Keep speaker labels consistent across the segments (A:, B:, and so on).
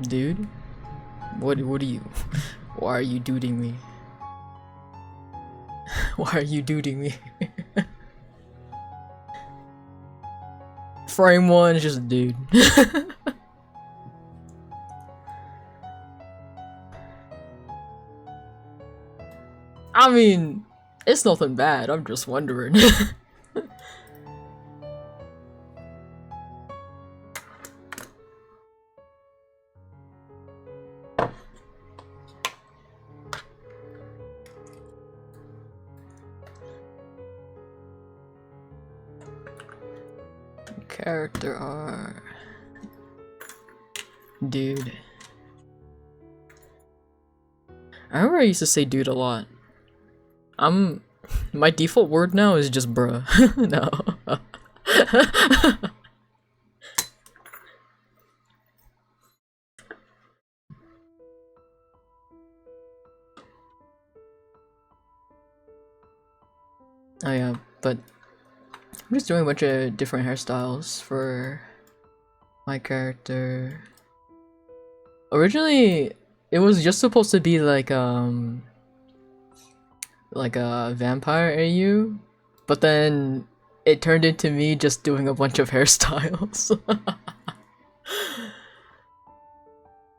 A: Dude? What are you? Why are you duding me? Why are you duding me? Frame one is just a dude. I mean, it's nothing bad, I'm just wondering. Character art. Dude. I remember I used to say dude a lot. My default word now is just bruh. No. Oh yeah, but I'm just doing a bunch of different hairstyles for my character. Originally, it was just supposed to be like a vampire AU, but then it turned into me just doing a bunch of hairstyles.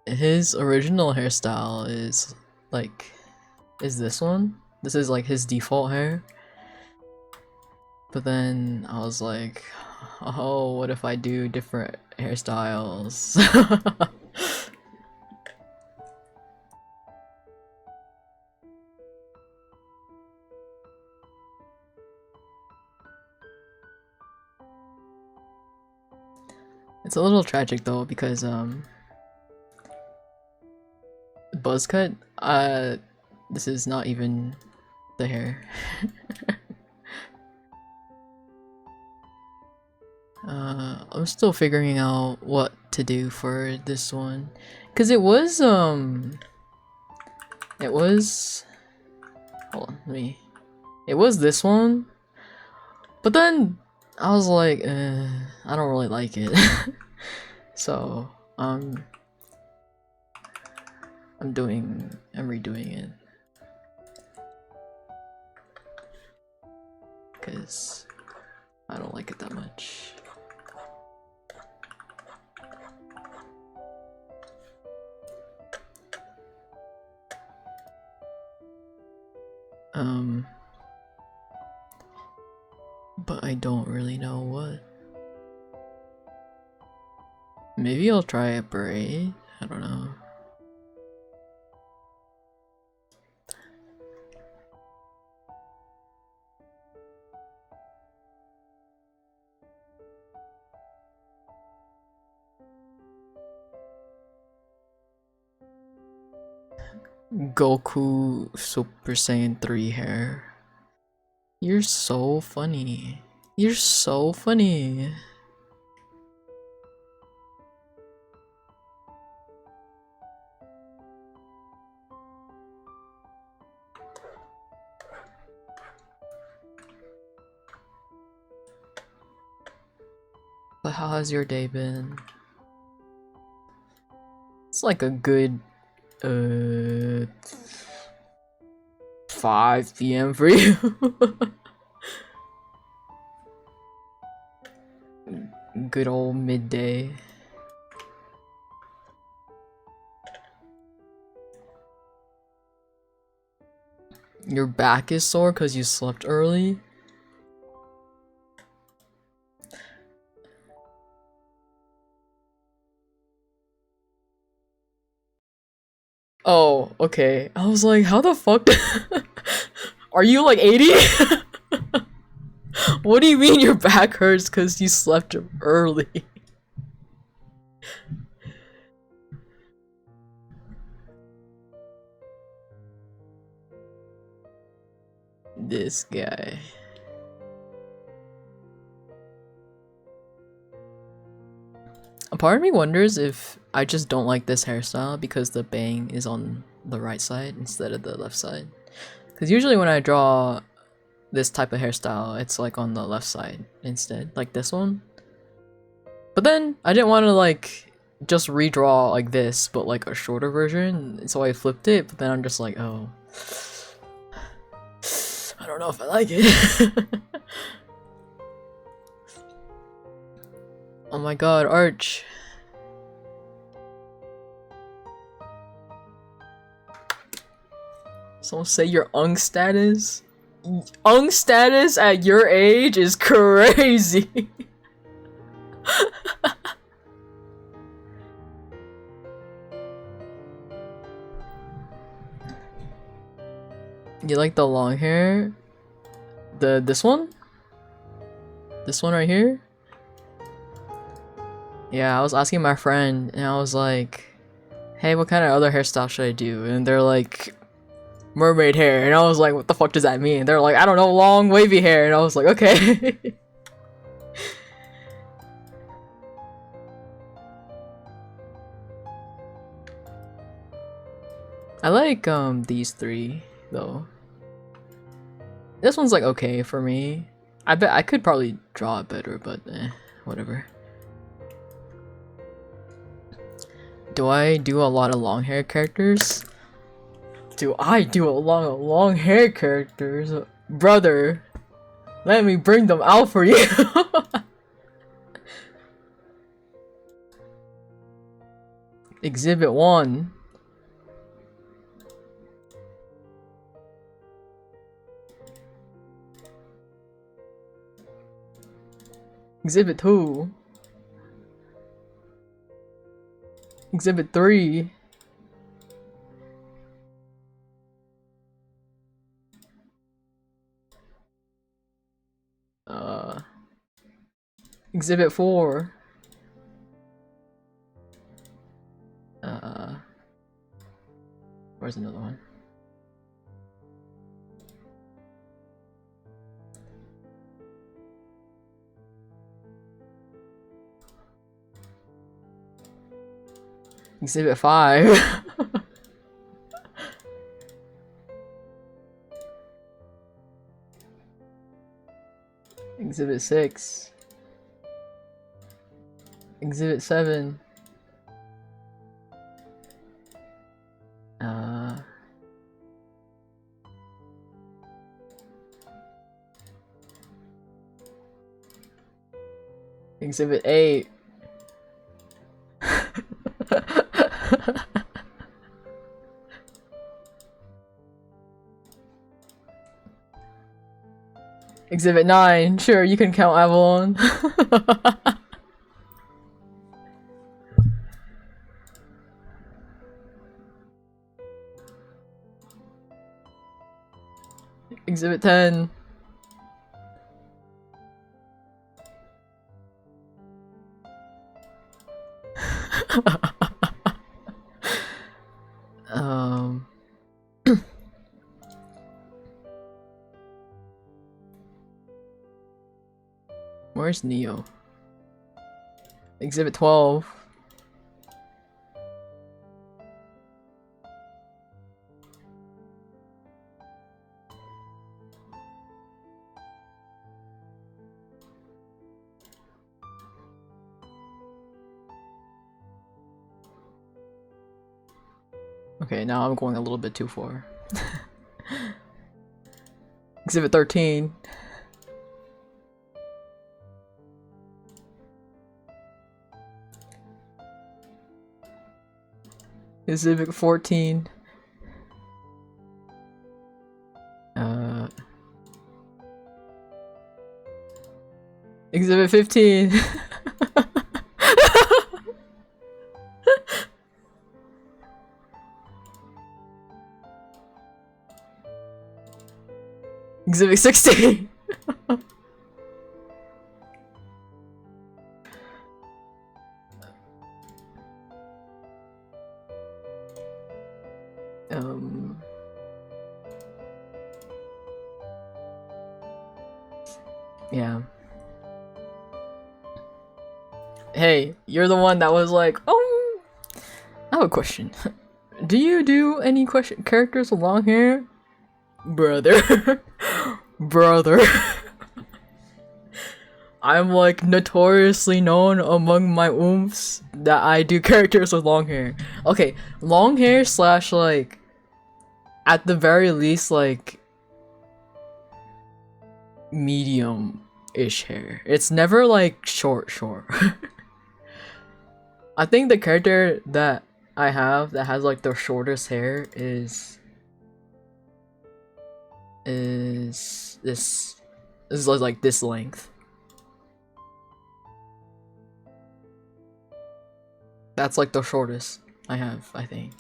A: His original hairstyle is this one. This is like his default hair. But then I was like, oh, what if I do different hairstyles? It's a little tragic though because buzz cut, this is not even the hair. I'm still figuring out what to do for this one, cause it was hold on, it was this one, but then I was like, I don't really like it. So I'm redoing it because I don't like it that much. But I don't really know what. Maybe I'll try a braid? I don't know. Goku Super Saiyan 3 hair. You're so funny. You're so funny. But how has your day been? It's like a good 5 p.m. for you. Good old midday. Your back is sore because you slept early? Oh, okay. I was like, how the fuck? Are you like 80? What do you mean your back hurts because you slept early? This guy. A part of me wonders if I just don't like this hairstyle because the bang is on the right side instead of the left side. Because usually when I draw this type of hairstyle, it's like on the left side instead, like this one. But then I didn't want to like just redraw like this, but like a shorter version. So I flipped it, but then I'm just like, oh, I don't know if I like it. Oh my god, Arch. Someone say your Ung status? Ung status at your age is crazy. You like the long hair? This one? This one right here? Yeah, I was asking my friend and I was like, hey, what kind of other hairstyle should I do? And they're like, mermaid hair. And I was like, what the fuck does that mean? They're like, I don't know, long wavy hair. And I was like, okay. I like these three though. This one's like okay for me. I bet I could probably draw it better, but whatever. Do I do a lot of long hair characters? Do I do a lot of long hair characters? Brother, let me bring them out for you. Exhibit 1. Exhibit 2. Exhibit 3. Exhibit 4. Where's another one? Exhibit 5. Exhibit 6. Exhibit 7. Exhibit 8. Exhibit 9. Sure, you can count Avalon. Exhibit 10. Where's Neo? Exhibit 12. Okay, now I'm going a little bit too far. Exhibit 13. Exhibit 14. Exhibit 15. Exhibit 16. Yeah. Hey, you're the one that was like, oh, I have a question. Do you do any characters with long hair? Brother. Brother. I'm like notoriously known among my oomphs that I do characters with long hair. Okay, long hair slash like at the very least like medium-ish hair. It's never like short. I think the character that I have that has like the shortest hair is this is like this length. That's like the shortest I have, I think.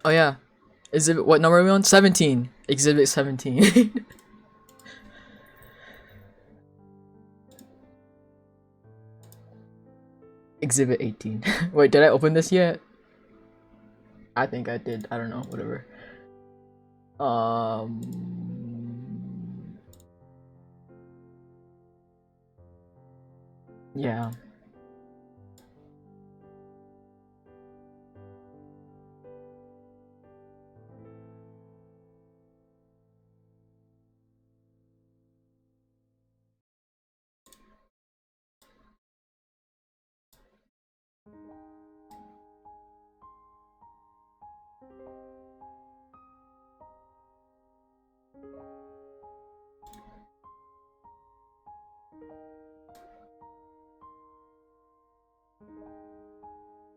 A: Oh yeah. Exhibit, what number are we on? 17. Exhibit 17. Exhibit 18. Wait, did I open this yet? I think I did. I don't know. Whatever. Yeah.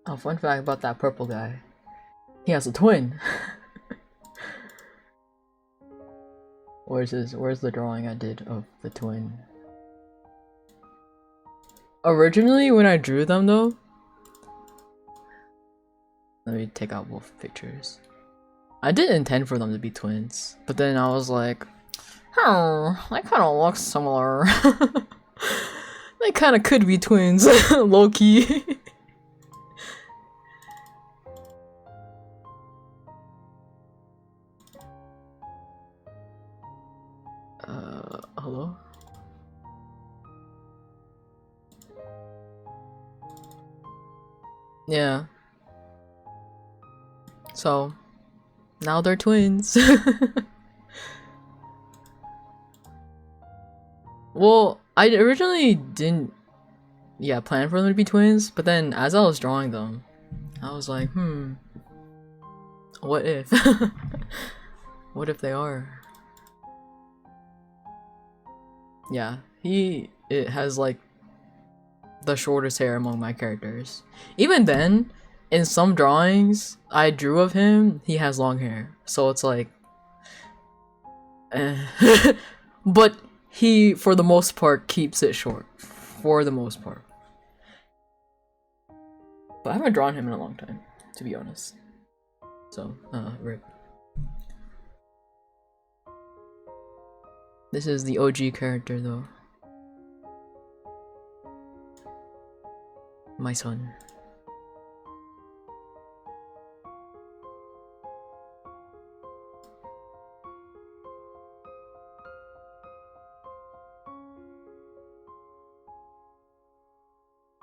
A: Oh, fun fact about that purple guy. He has a twin. Where's the drawing I did of the twin? Originally when I drew them though, let me take out both pictures. I didn't intend for them to be twins, but then I was like, oh, they kind of look similar. They kind of could be twins, low key. Hello? Yeah. So, now they're twins. Well, I originally didn't, plan for them to be twins, but then as I was drawing them, I was like, what if? What if they are? Yeah, it has like the shortest hair among my characters. Even then, in some drawings I drew of him, he has long hair. So it's like, but he, for the most part, keeps it short. For the most part. But I haven't drawn him in a long time, to be honest. So, rip. This is the OG character though. My son.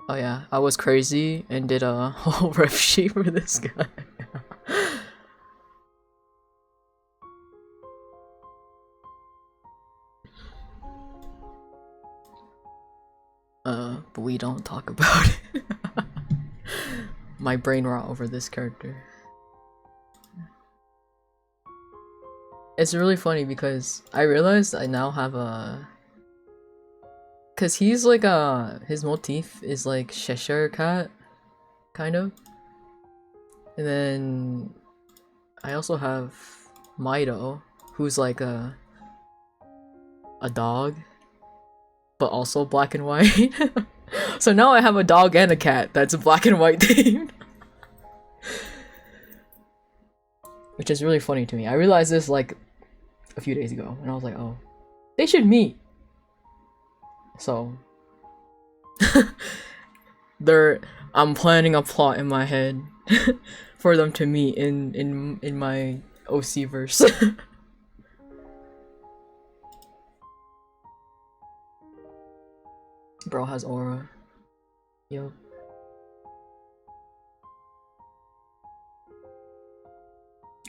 A: Oh yeah, I was crazy and did a whole ref sheet for this guy. But we don't talk about it. My brain rot over this character. It's really funny because I realized I now have a... Cause he's like his motif is like Cheshire Cat, kind of. And then I also have Mido, who's like a dog, but also black and white. So now I have a dog and a cat that's black and white themed. Which is really funny to me. I realized this like a few days ago and I was like, oh, they should meet. So I'm planning a plot in my head for them to meet in my OC verse. Bro has aura. Yo.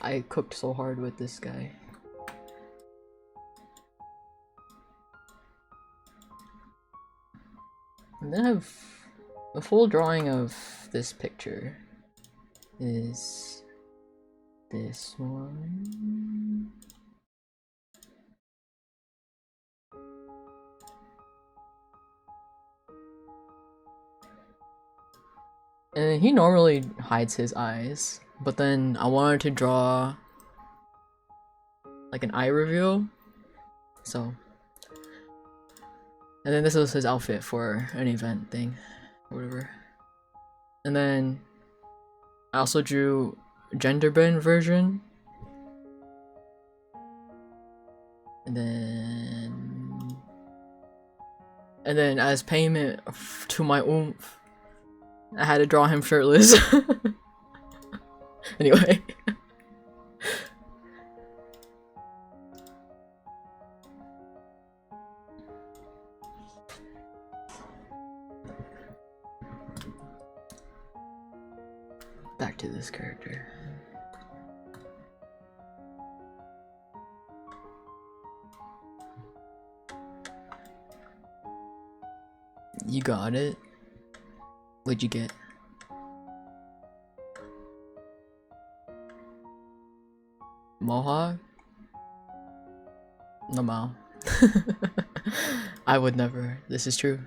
A: I cooked so hard with this guy. And then I have the full drawing of this picture is this one. And he normally hides his eyes, but then I wanted to draw like an eye reveal, so. And then this was his outfit for an event thing, or whatever. And then I also drew a gender bend version. And then as payment to my oomph, I had to draw him shirtless. Anyway. Back to this character. You got it? What'd you get? Mohawk? No. I would never. This is true.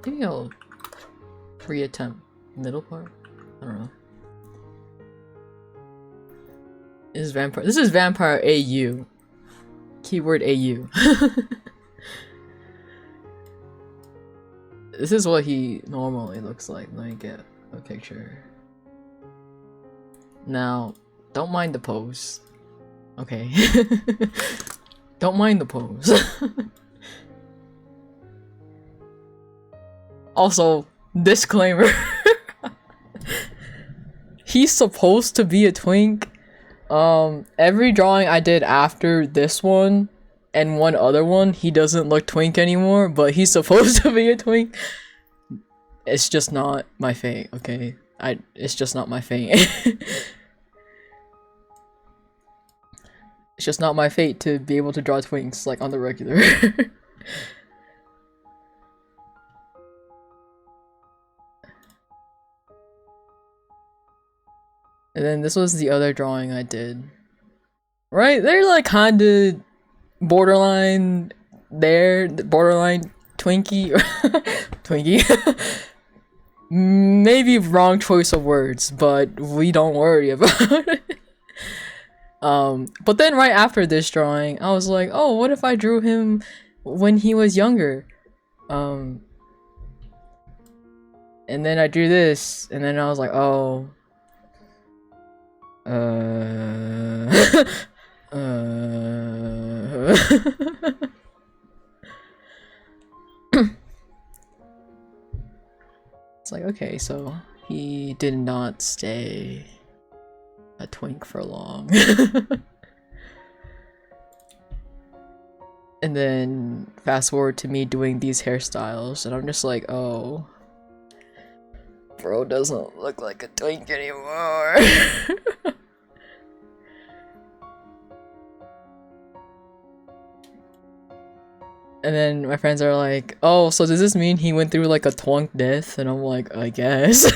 A: Maybe I'll reattempt middle part? I don't know. This is Vampire AU. Keyword AU. This is what he normally looks like. Let me get a picture. Now, don't mind the pose. Okay. Don't mind the pose. Also, disclaimer. He's supposed to be a twink. Every drawing I did after this one and one other one, he doesn't look twink anymore, but he's supposed to be a twink. It's just not my fate, okay? It's just not my fate. It's just not my fate to be able to draw twinks like on the regular. And then this was the other drawing I did. Right? They're like kinda borderline there, borderline Twinkie. Twinkie. Maybe wrong choice of words, but we don't worry about it. But then right after this drawing, I was like, oh, what if I drew him when he was younger? And then I drew this, and then I was like, oh. It's like, okay, so he did not stay a twink for long. And then fast forward to me doing these hairstyles, and I'm just like, oh, bro doesn't look like a twink anymore. And then my friends are like, oh, so does this mean he went through like a twunk death? And I'm like, I guess.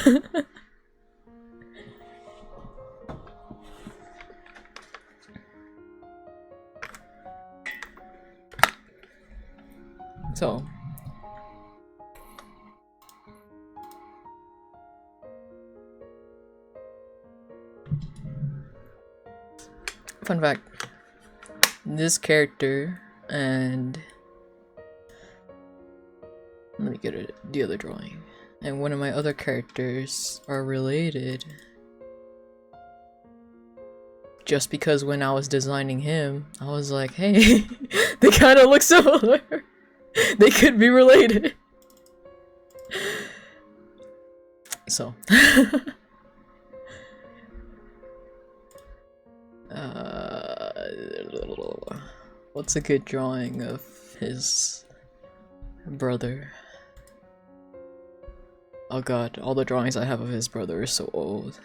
A: So, fun fact, this character and let me get it, the other drawing, and one of my other characters are related just because when I was designing him, I was like, hey, they kind of look similar. They could be related. So, what's a good drawing of his brother? Oh god, all the drawings I have of his brother are so old.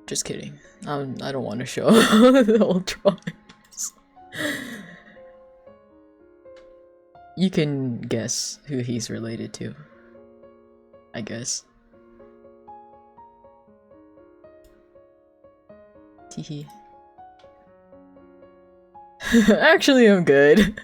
A: Just kidding. I don't want to show the old drawings. You can guess who he's related to, I guess. Teehee. Actually, I'm good.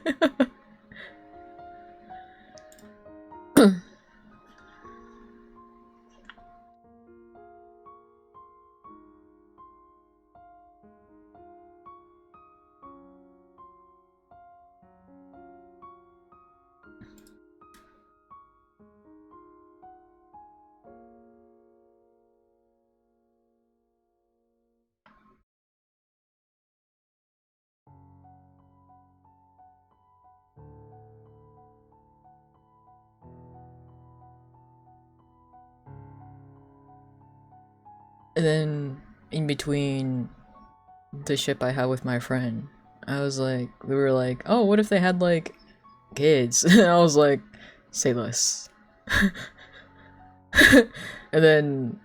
A: And then, in between the ship I had with my friend, I was like, we were like, oh, what if they had like kids? And I was like, say less. And then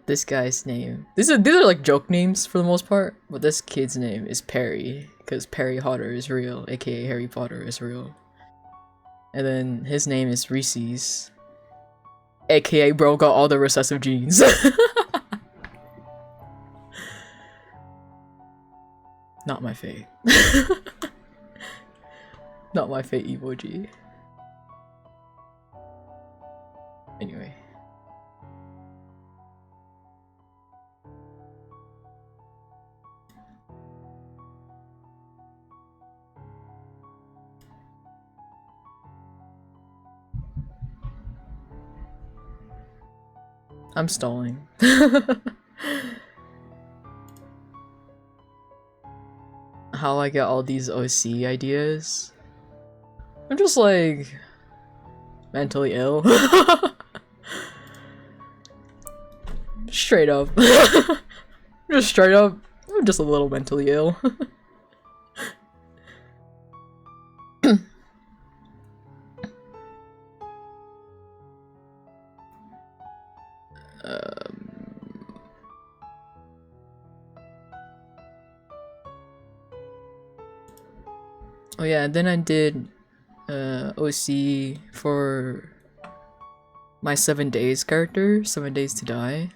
A: this guy's name, these are like joke names for the most part, but this kid's name is Perry because Perry Potter is real, aka Harry Potter is real. And then his name is Reese's, aka bro got all the recessive genes. Not my fate. Not my fate, emoji. Anyway. I'm stalling. How I get all these OC ideas? I'm just like mentally ill. Straight up. Just straight up. I'm just a little mentally ill. Oh yeah, and then I did OC for my 7 days character, 7 days to die.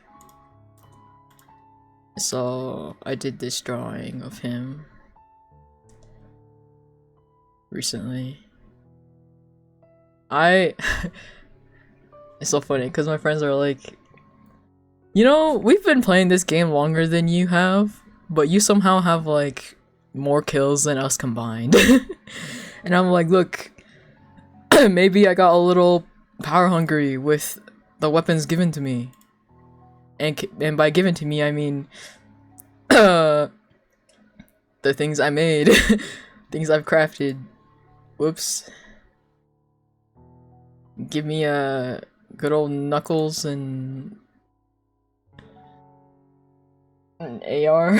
A: So I did this drawing of him recently. It's so funny because my friends are like, you know, we've been playing this game longer than you have, but you somehow have like more kills than us combined. And I'm like, look, maybe I got a little power hungry with the weapons given to me. And by given to me, I mean the things I made, things I've crafted. Whoops. Give me a good old Knuckles and an AR.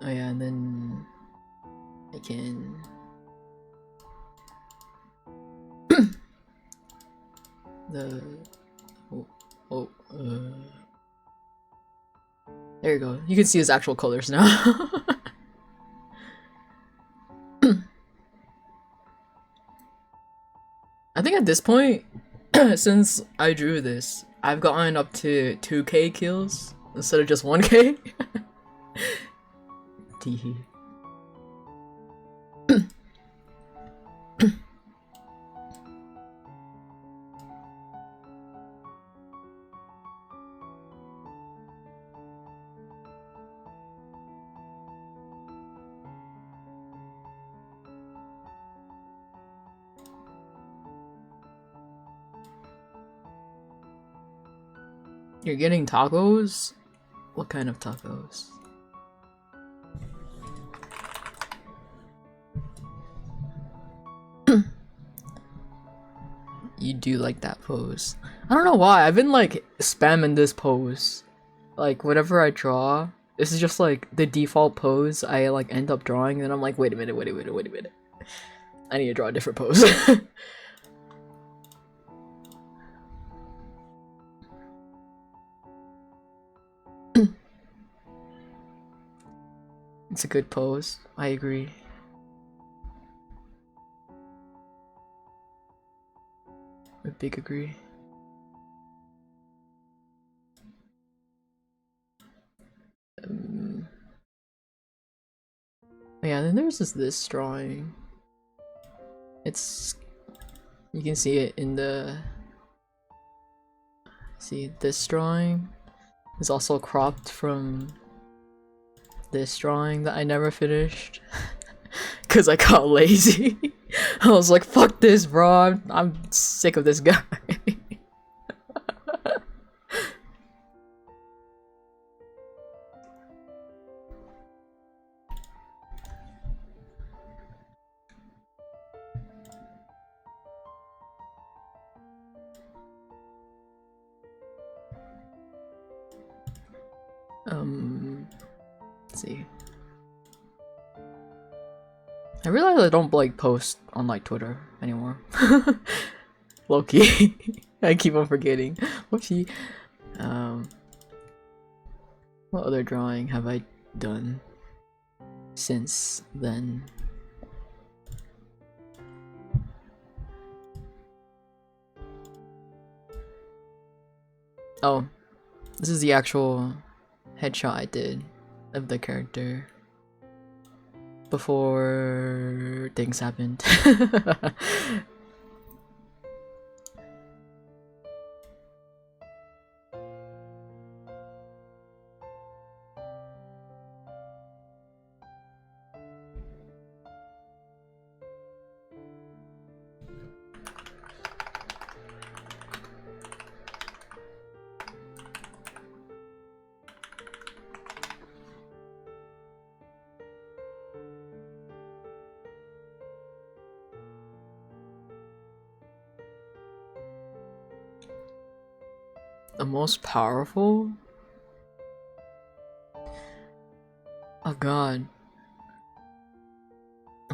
A: Oh yeah, and then I can the there you go. You can see his actual colors now. I think at this point, since I drew this, I've gotten up to 2k kills instead of just 1k. Teehee. You're getting tacos? What kind of tacos? You do like that pose. I don't know why, I've been like spamming this pose. Like whatever I draw, this is just like the default pose I like end up drawing, and I'm like, wait a minute. I need to draw a different pose. It's a good pose, I agree. A big agree. Yeah, then there's this drawing. It's, you can see it in the, see this drawing is also cropped from this drawing that I never finished because I got lazy. I was like, fuck this, bro, I'm sick of this guy. Let's see. I realize I don't like post on like Twitter anymore. Low-key. I keep on forgetting. Whoopsie. What other drawing have I done since then? Oh, this is the actual headshot I did of the character before things happened. The most powerful? Oh god.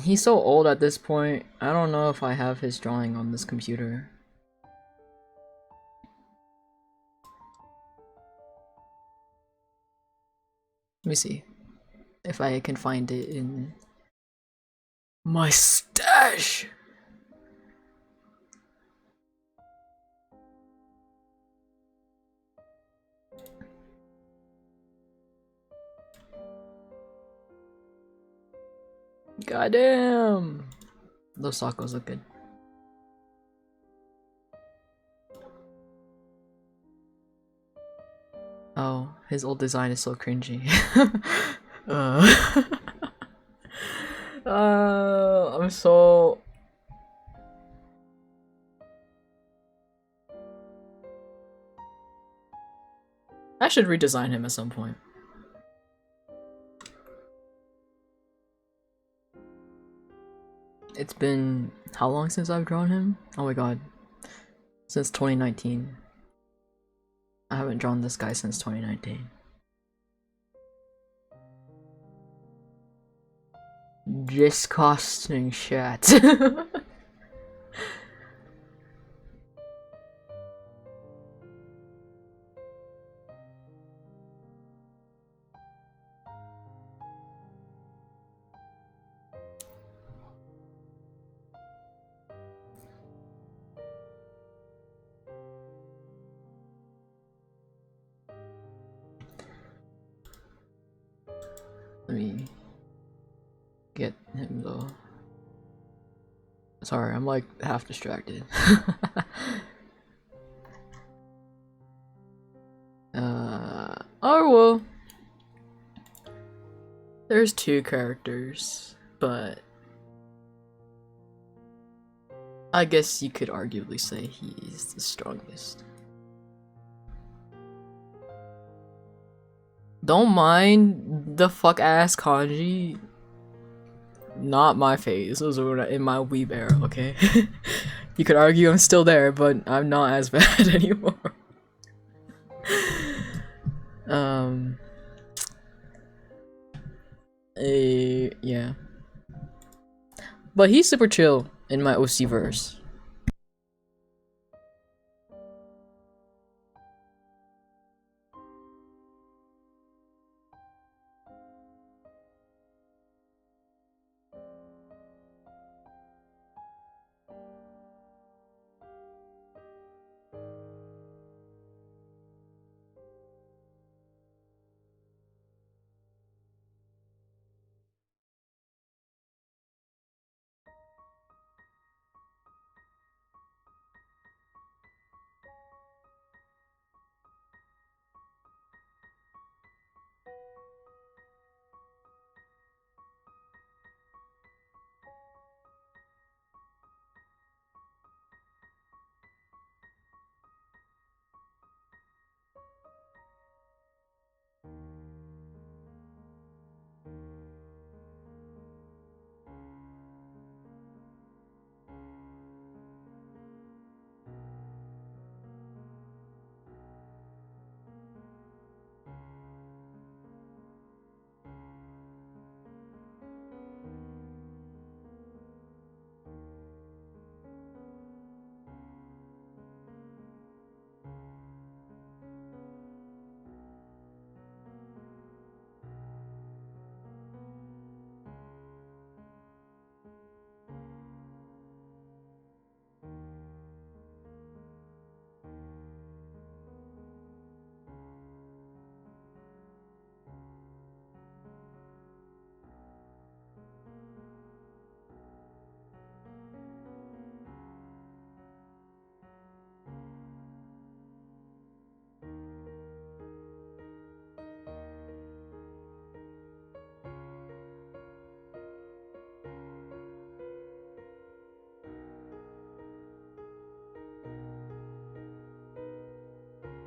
A: He's so old at this point, I don't know if I have his drawing on this computer. Let me see if I can find it in my stash. Goddamn! Those tacos look good. Oh, his old design is so cringy. I'm so... I should redesign him at some point. It's been how long since I've drawn him? Oh my god. Since 2019. I haven't drawn this guy since 2019. Disgusting shit. Let me get him though. Sorry, I'm like half distracted. Oh well. There's two characters, but I guess you could arguably say he's the strongest. Don't mind the fuck ass kanji. Not my phase. Those were in my weeb era, okay? You could argue I'm still there, but I'm not as bad anymore. Yeah. But he's super chill in my OC verse.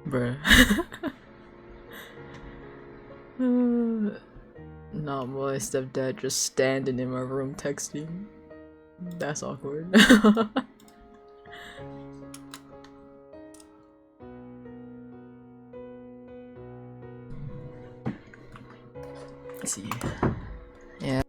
A: Bruh. Not my stepdad just standing in my room texting. That's awkward. Let's see. Yeah.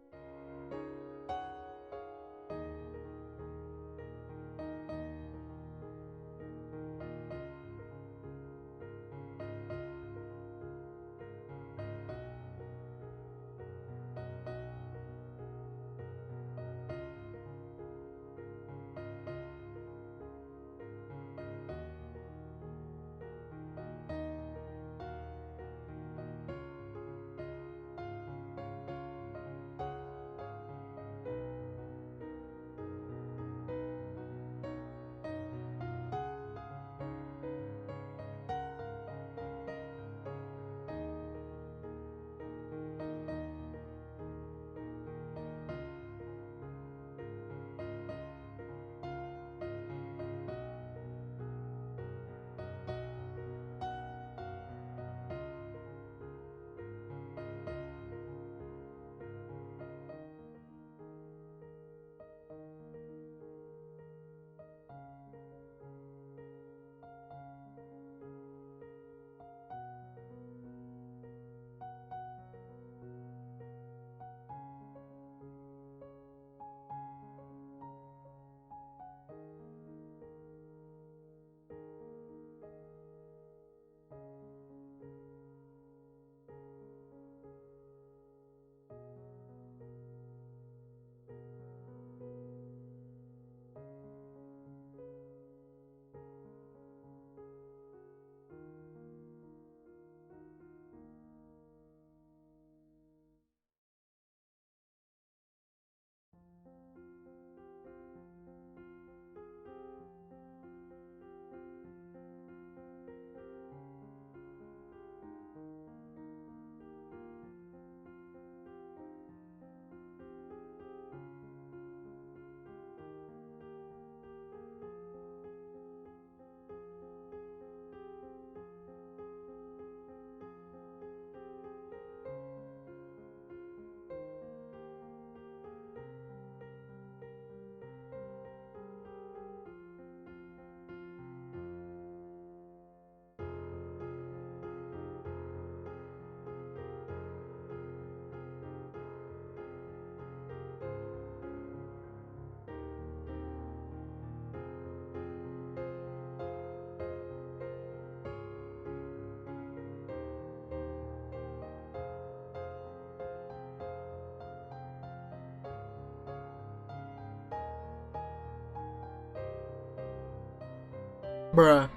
A: Bruh.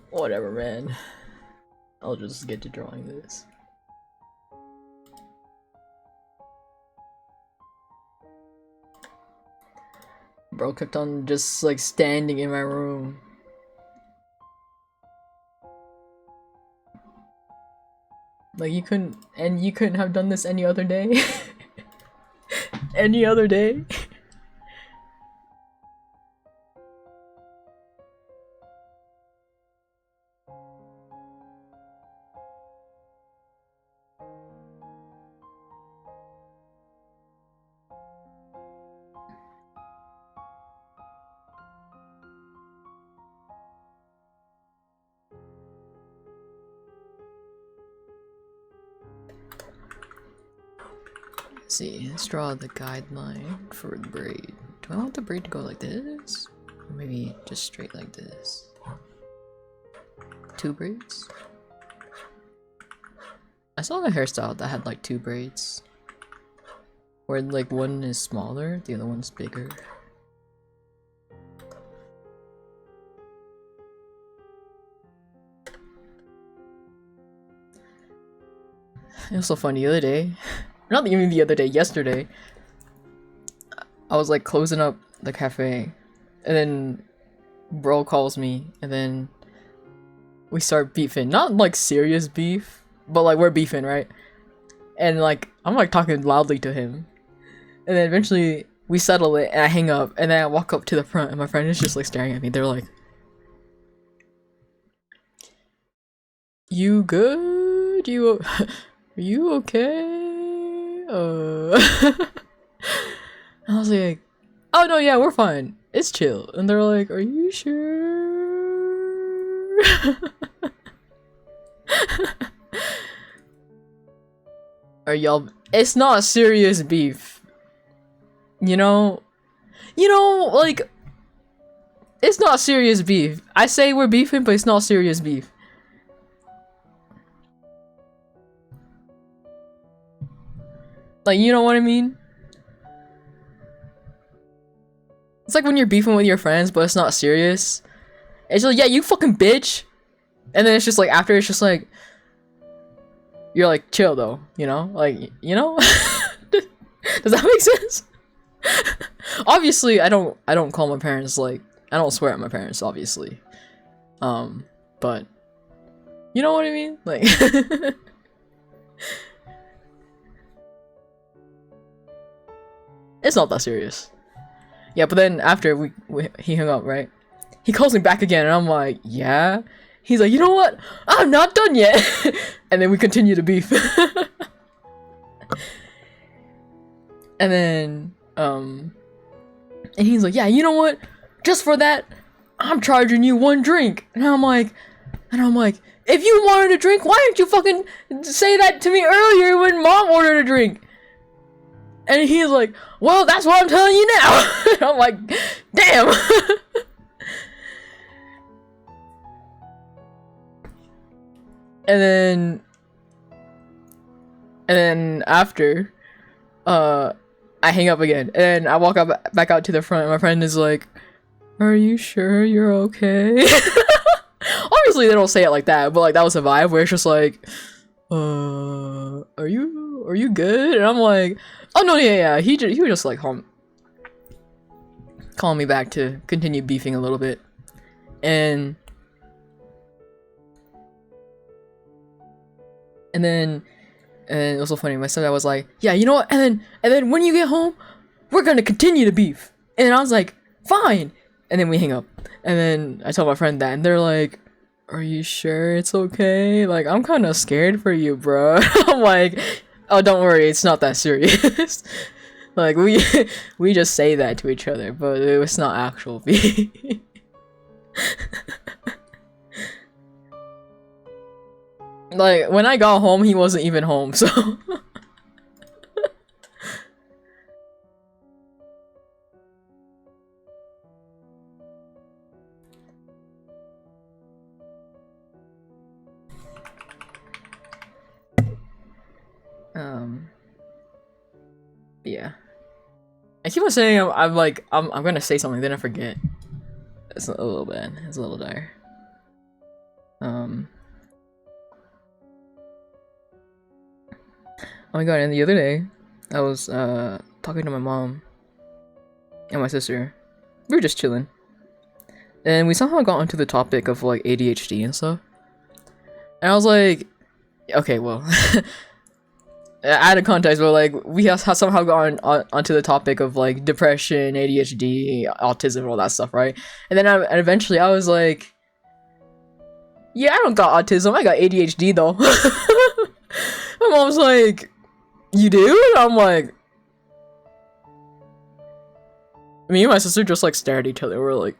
A: Whatever, man. I'll just get to drawing this. Bro kept on just like standing in my room. Like you couldn't have done this any other day? Any other day? Let's see, let's draw the guideline for the braid. Do I want the braid to go like this? Or maybe just straight like this? 2 braids? I saw a hairstyle that had like 2 braids. Where like one is smaller, the other one's bigger. It was so funny the other day. Not even the other day, yesterday. I was like closing up the cafe, and then bro calls me, and then we start beefing. Not like serious beef, but like we're beefing, right? And like I'm like talking loudly to him, and then eventually we settle it, and I hang up, and then I walk up to the front, and my friend is just like staring at me. They're like, "You good? You are you okay?" I was like, "Oh no, yeah, we're fine. It's chill." And they're like, "Are you sure?" Are y'all? It's not serious beef. You know, like it's not serious beef. I say we're beefing, but it's not serious beef. Like, you know what I mean? It's like when you're beefing with your friends, but it's not serious. It's like, yeah, you fucking bitch. And then it's just like, after it's just like, you're like, chill though, you know? Like, you know? Does that make sense? Obviously, I don't call my parents, like, I don't swear at my parents, obviously. But, you know what I mean? Like, it's not that serious. Yeah, but then after he hung up, right? He calls me back again, and I'm like, yeah? He's like, you know what? I'm not done yet! And then we continue to beef. And then, and he's like, yeah, you know what? Just for that, I'm charging you 1 drink. And I'm like, if you wanted a drink, why didn't you fucking say that to me earlier when mom ordered a drink? And he's like, well, that's what I'm telling you now. And I'm like, damn. And then after, I hang up again, and I walk up back out to the front, and my friend is like, are you sure you're okay? Obviously they don't say it like that, but like that was a vibe where it's just like, are you good? And I'm like, oh no, yeah, he was just like calling me back to continue beefing a little bit. And then it was so funny, my stepdad was like, yeah, you know what, and then when you get home, we're gonna continue to beef. And I was like, fine. And then we hang up, and then I tell my friend that, and they're like, are you sure it's okay? Like, I'm kind of scared for you, bro. I'm like, oh, don't worry, it's not that serious. Like, we just say that to each other, but it was not actual beef. Like, when I got home, he wasn't even home, so... I keep on saying I'm gonna say something, then I forget. It's a little bad. It's a little dire. Oh my god, and the other day, I was talking to my mom and my sister. We were just chilling. And we somehow got onto the topic of like ADHD and stuff. And I was like, okay, well, out of context, but like we have somehow gotten onto the topic of like depression, ADHD, autism, all that stuff, right? And then and eventually I was like, yeah, I don't got autism, I got ADHD though. My mom was like, you do? And I'm like, me and my sister just like stared at each other. We're like,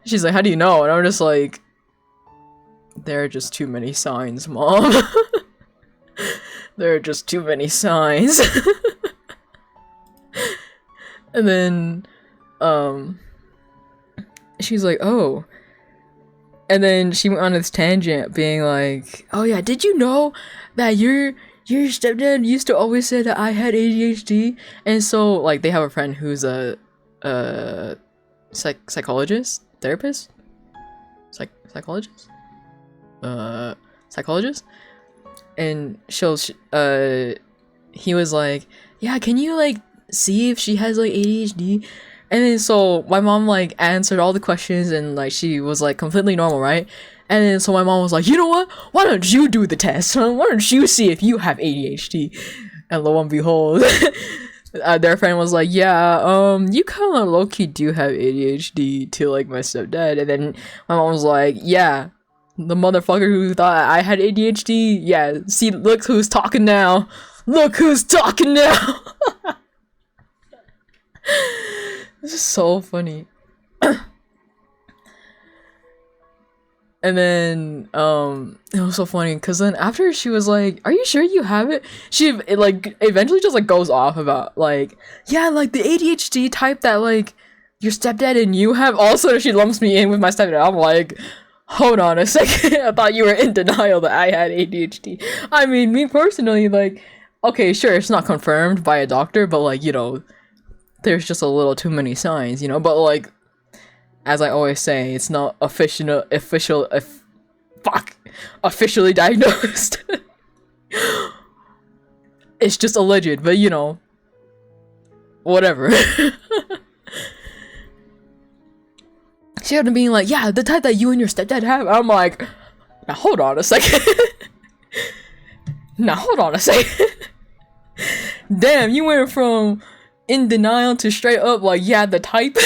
A: She's like, how do you know? And I'm just like, there are just too many signs, Mom. There are just too many signs. And then, she's like, oh. And then she went on this tangent being like, oh yeah, did you know that your stepdad used to always say that I had ADHD? And so like they have a friend who's a psychologist, therapist, psychologist, and he was like, yeah, can you like see if she has like ADHD? And then so my mom like answered all the questions and like she was like completely normal, right? And then so my mom was like, you know what? Why don't you do the test? Huh? Why don't you see if you have ADHD? And lo and behold, their friend was like, yeah, you kind of low-key do have ADHD to like my stepdad. And then my mom was like, yeah, the motherfucker who thought I had ADHD, yeah, see, look who's talking now. Look who's talking now. This is so funny. And then it was so funny because then after she was like, are you sure you have it? She like eventually just like goes off about like, yeah, like the ADHD type that like your stepdad and you have. Also she lumps me in with my stepdad. I'm like, hold on a second. I thought you were in denial that I had ADHD. I mean, me personally, like, okay, sure, it's not confirmed by a doctor, but like, you know, there's just a little too many signs, you know. But like, as I always say, it's not officially diagnosed. It's just alleged, but you know, whatever. She had to be like, yeah, the type that you and your stepdad have. I'm like, now hold on a second. Damn, you went from in denial to straight up like, yeah, the type.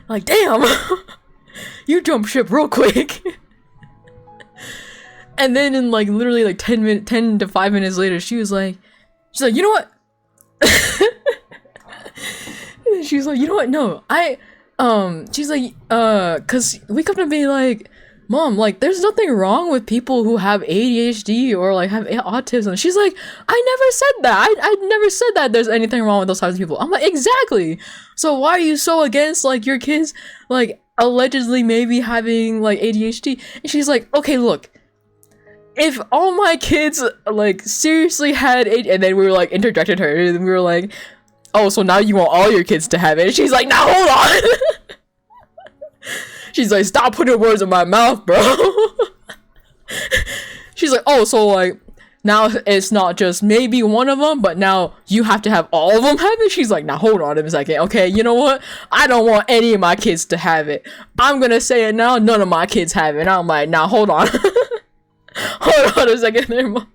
A: Like, damn. You jumped ship real quick. And then in like literally like 10 to 5 minutes later, she's like, you know what? She's like, you know what? No, she's like, cause we come to be like, Mom, like, there's nothing wrong with people who have ADHD or like have autism. She's like, I never said that. I never said that there's anything wrong with those types of people. I'm like, exactly. So why are you so against like your kids like allegedly maybe having like ADHD? And she's like, okay, look, if all my kids like seriously had ADHD, and then we were like interjected her, and we were like, oh, so now you want all your kids to have it? And she's like, now hold on. She's like, stop putting words in my mouth, bro. She's like, oh, so like now it's not just maybe one of them, but now you have to have all of them have it. She's like, now hold on a second. Okay, you know what? I don't want any of my kids to have it. I'm gonna say it now. None of my kids have it. And I'm like, now hold on. Hold on a second there, Mom.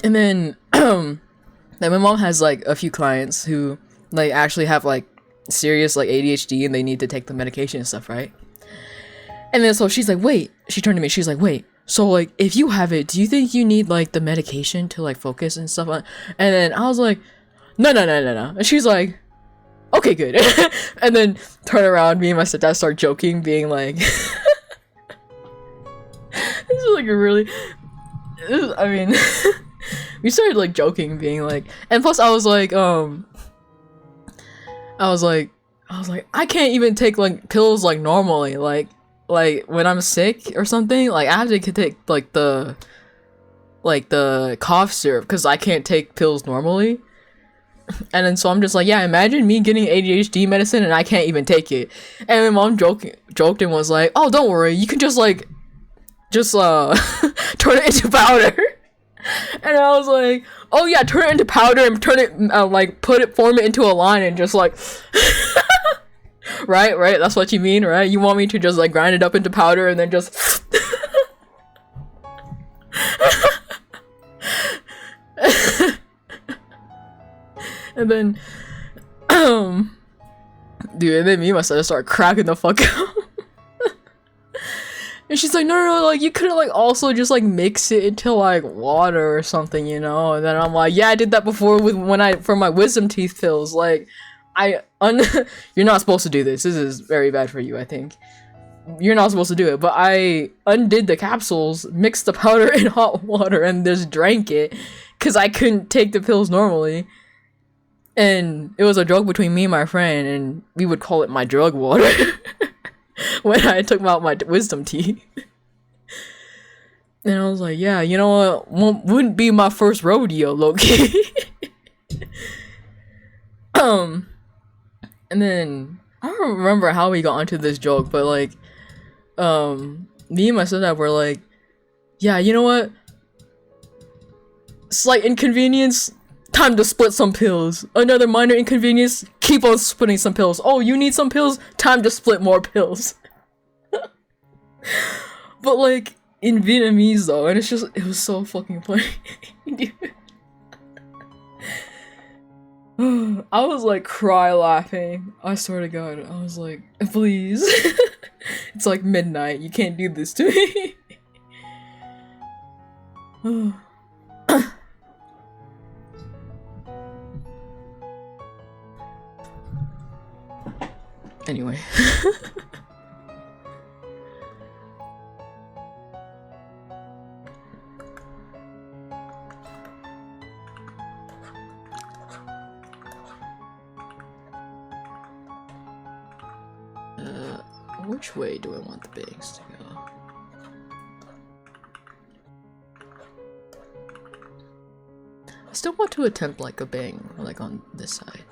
A: And then my mom has like a few clients who like actually have like serious like ADHD and they need to take the medication and stuff, right? And then so she's like, wait, she turned to me, she's like, wait, so like if you have it, do you think you need like the medication to like focus and stuff on? And then I was like, no. And she's like, okay, good. And then turn around, me and my stepdad start joking, being like, this is like a really, I mean, we started like joking, being like, and plus I was like, I was like, I can't even take like pills like normally, like when I'm sick or something, like I have to take like the cough syrup because I can't take pills normally. And then so I'm just like, yeah, imagine me getting ADHD medicine and I can't even take it. And my mom joked and was like, oh, don't worry, you can just turn it into powder. And I was like, oh yeah, turn it into powder and turn it form it into a line and just like right, that's what you mean, right? You want me to just like grind it up into powder and then just and then dude, and then me and my sister start cracking the fuck up. And she's like, no, like you could like also just like mix it into like water or something, you know? And then I'm like, yeah, I did that before for my wisdom teeth pills. Like, you're not supposed to do this. This is very bad for you, I think. You're not supposed to do it. But I undid the capsules, mixed the powder in hot water, and just drank it because I couldn't take the pills normally. And it was a joke between me and my friend, and we would call it my drug water. When I took out my wisdom teeth. And I was like, yeah, you know what? Wouldn't be my first rodeo, low-key. And then I don't remember how we got onto this joke, but like, me and my sister were like, yeah, you know what? Slight inconvenience, time to split some pills. Another minor inconvenience, keep on splitting some pills. Oh, you need some pills? Time to split more pills. But like in Vietnamese though, and it was so fucking funny. I was like cry laughing. I swear to God, I was like, please. It's like midnight. You can't do this to me. Anyway. Which way do I want the bangs to go? I still want to attempt like a bang, like on this side.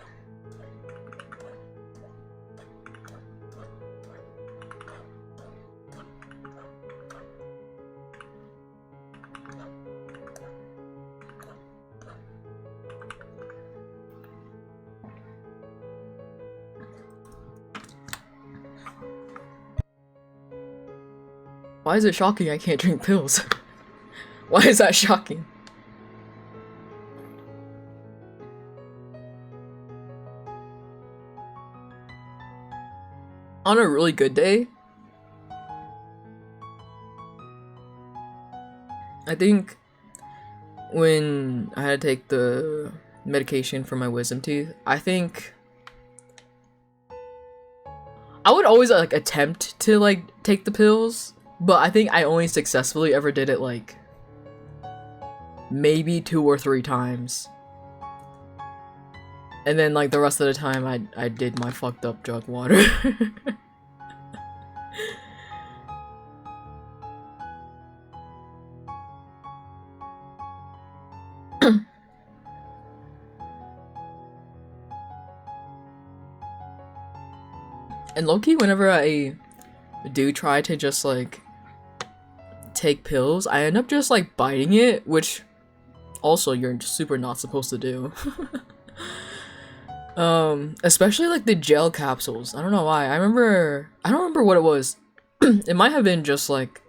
A: Why is it shocking I can't drink pills? Why is that shocking? On a really good day, I think when I had to take the medication for my wisdom teeth, I think I would always like attempt to like take the pills. But I think I only successfully ever did it like maybe 2 or 3 times. And then like the rest of the time I did my fucked up drug water. And low-key, whenever I do try to just like take pills, I end up just like biting it, which also you're super not supposed to do. Especially like the gel capsules. I don't know why. I don't remember what it was. It might have been just like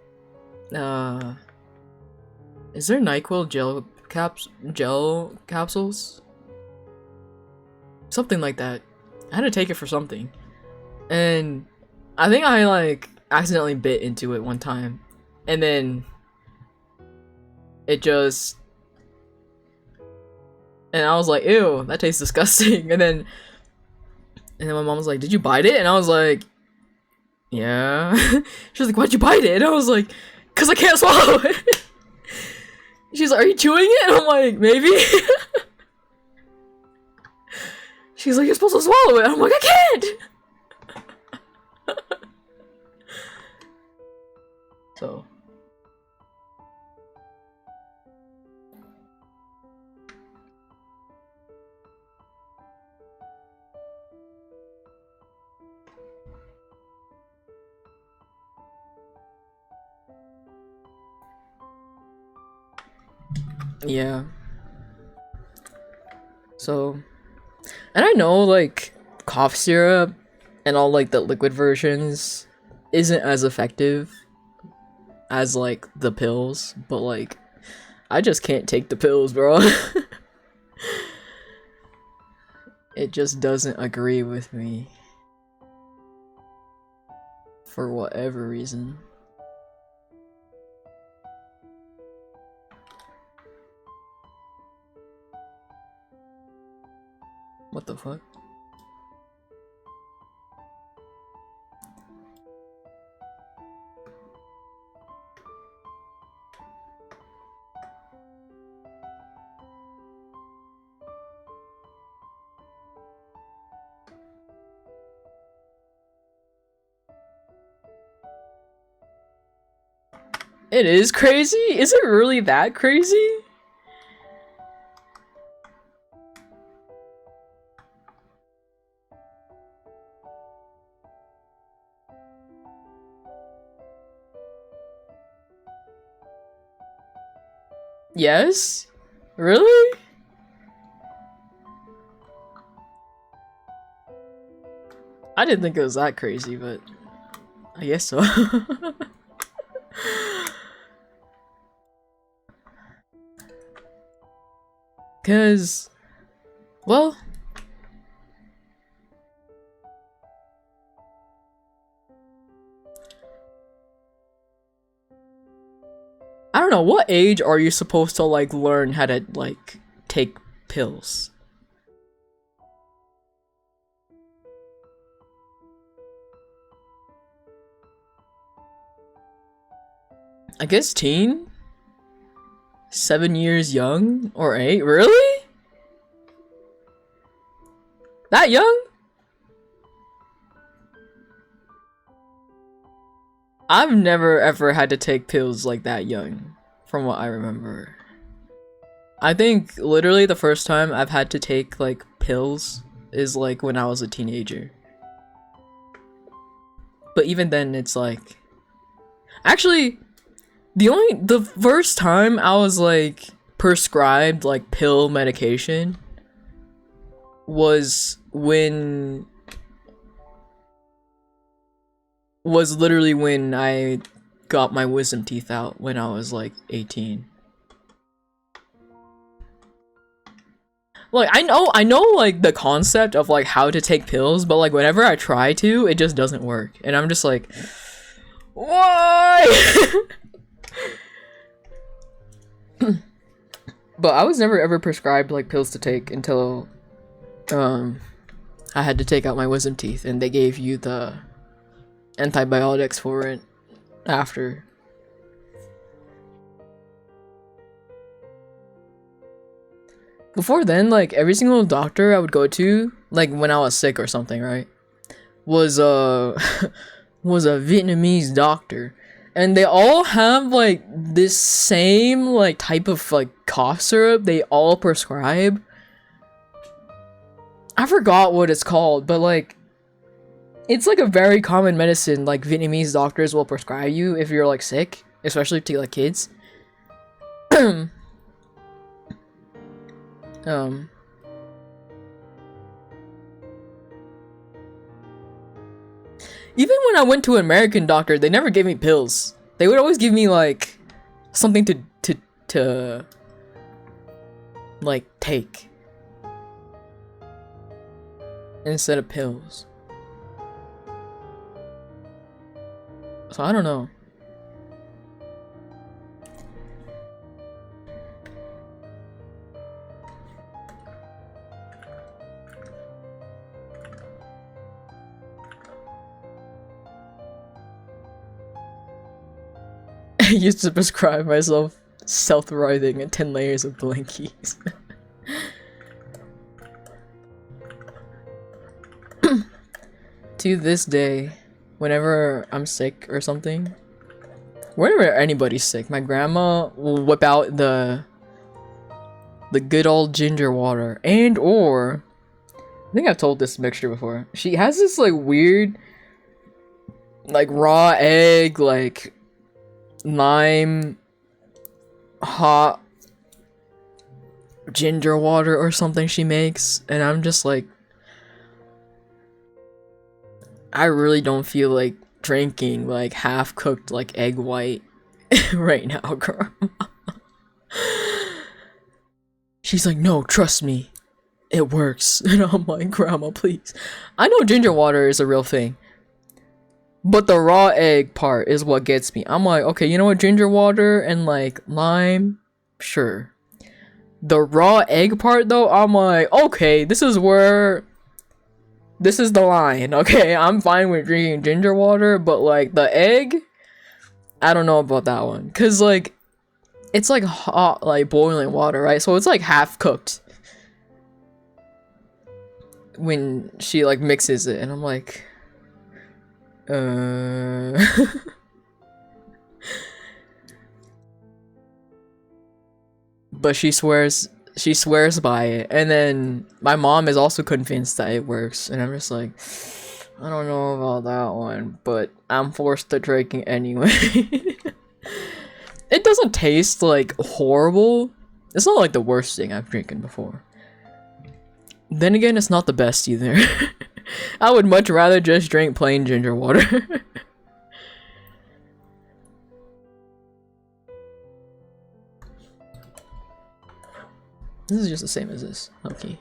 A: is there NyQuil gel capsules? Something like that. I had to take it for something. And I think I like accidentally bit into it one time. And then it just, and I was like, ew, that tastes disgusting. And then my mom was like, did you bite it? And I was like, yeah. She was like, why'd you bite it? And I was like, cause I can't swallow it. She's like, are you chewing it? And I'm like, maybe. She's like, you're supposed to swallow it. I'm like, I can't. Yeah. So, and I know like cough syrup and all like the liquid versions isn't as effective as like the pills, but like I just can't take the pills, bro. It just doesn't agree with me for whatever reason. What the fuck? It is crazy? Is it really that crazy? Yes? Really? I didn't think it was that crazy, but I guess so. Cause, well, I don't know, what age are you supposed to like learn how to like take pills? I guess teen? 7 years young? Or 8? Really? That young? I've never ever had to take pills like that young, from what I remember. I think literally the first time I've had to take like pills is like when I was a teenager. But even then it's like actually the first time I was like prescribed like pill medication was literally when I got my wisdom teeth out when I was like 18. Like I know like the concept of like how to take pills, but like whenever I try to, it just doesn't work. And I'm just like, why? But I was never ever prescribed like pills to take until I had to take out my wisdom teeth and they gave you the antibiotics for it after. Before then, like every single doctor I would go to, like when I was sick or something, right, was was a Vietnamese doctor, and they all have like this same like type of like cough syrup they all prescribe. I forgot what it's called, but like it's like a very common medicine like Vietnamese doctors will prescribe you if you're like sick, especially to like kids. um Even when I went to an American doctor, they never gave me pills. They would always give me like something to like take instead of pills. So I don't know. I used to prescribe myself self-writhing and 10 layers of blankies. To this day, whenever I'm sick or something, whenever anybody's sick, my grandma will whip out the good old ginger water, and or I think I've told this mixture before. She has this like weird like raw egg, like lime hot ginger water or something she makes, and I'm just like, I really don't feel like drinking like half cooked like egg white right now, girl. She's like, no, trust me, it works. And I'm like, Grandma, please. I know ginger water is a real thing, but the raw egg part is what gets me. I'm like, okay, you know what, ginger water and like lime, sure. The raw egg part though, I'm like, okay, this is the line. Okay, I'm fine with drinking ginger water, but like the egg, I don't know about that one. Cause like, it's like hot, like boiling water, right? So it's like half cooked when she like mixes it, and I'm like, but she swears by it, and then my mom is also convinced that it works, and I'm just like, I don't know about that one, but I'm forced to drink it anyway. It doesn't taste like horrible. It's not like the worst thing I've drinking before. Then again, it's not the best either. I would much rather just drink plain ginger water. This is just the same as this. Okay.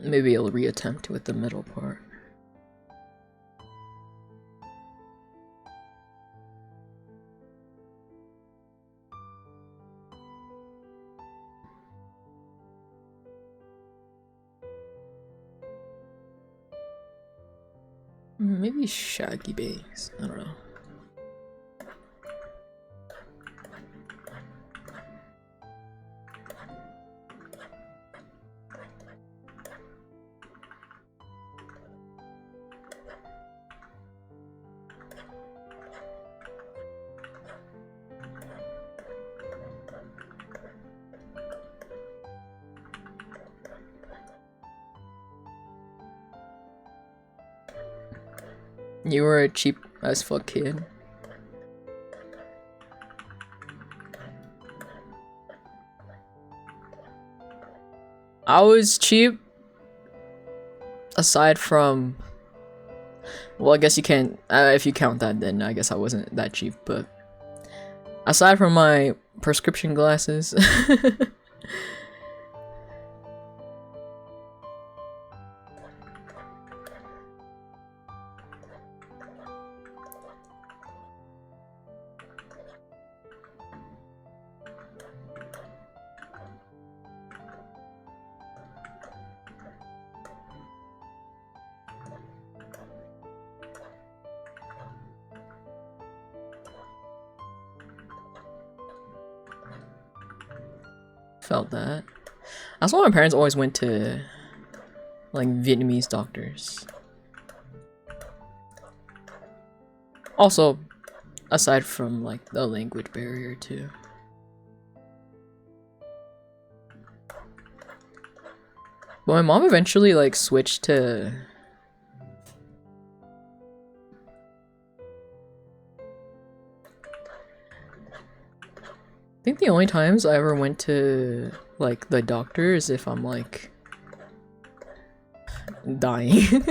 A: Maybe I'll reattempt with the middle part. Maybe Shaggy Bangs. I don't know. You were a cheap as fuck kid. I was cheap. Aside from, well, I guess you can't. If you count that, then I guess I wasn't that cheap. But aside from my prescription glasses. Felt that. That's why my parents always went to like Vietnamese doctors. Also, aside from like the language barrier too. But my mom eventually like switched to I think the only times I ever went to like the doctor is if I'm like dying.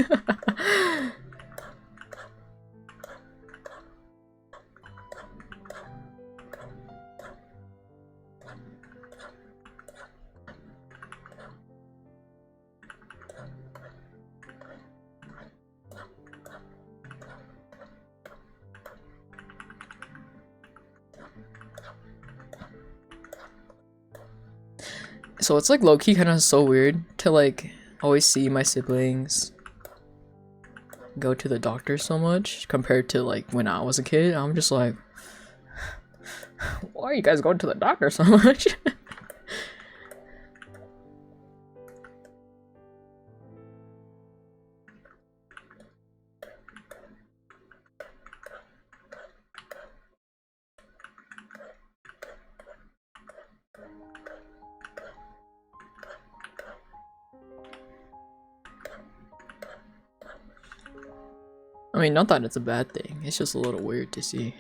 A: So it's like low-key kind of so weird to like always see my siblings go to the doctor so much compared to like when I was a kid. I'm just like, why are you guys going to the doctor so much? I mean, not that it's a bad thing, it's just a little weird to see.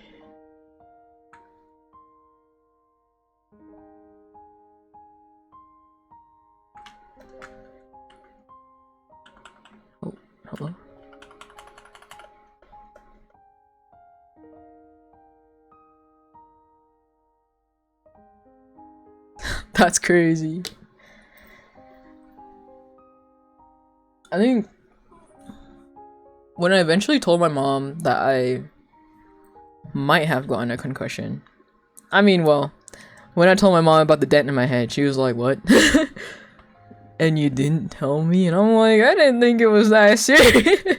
A: Oh, hello? That's crazy. I think when I eventually told my mom that I might have gotten a concussion, I mean, well, when I told my mom about the dent in my head, she was like, "What?" And you didn't tell me? And I'm like, I didn't think it was that serious.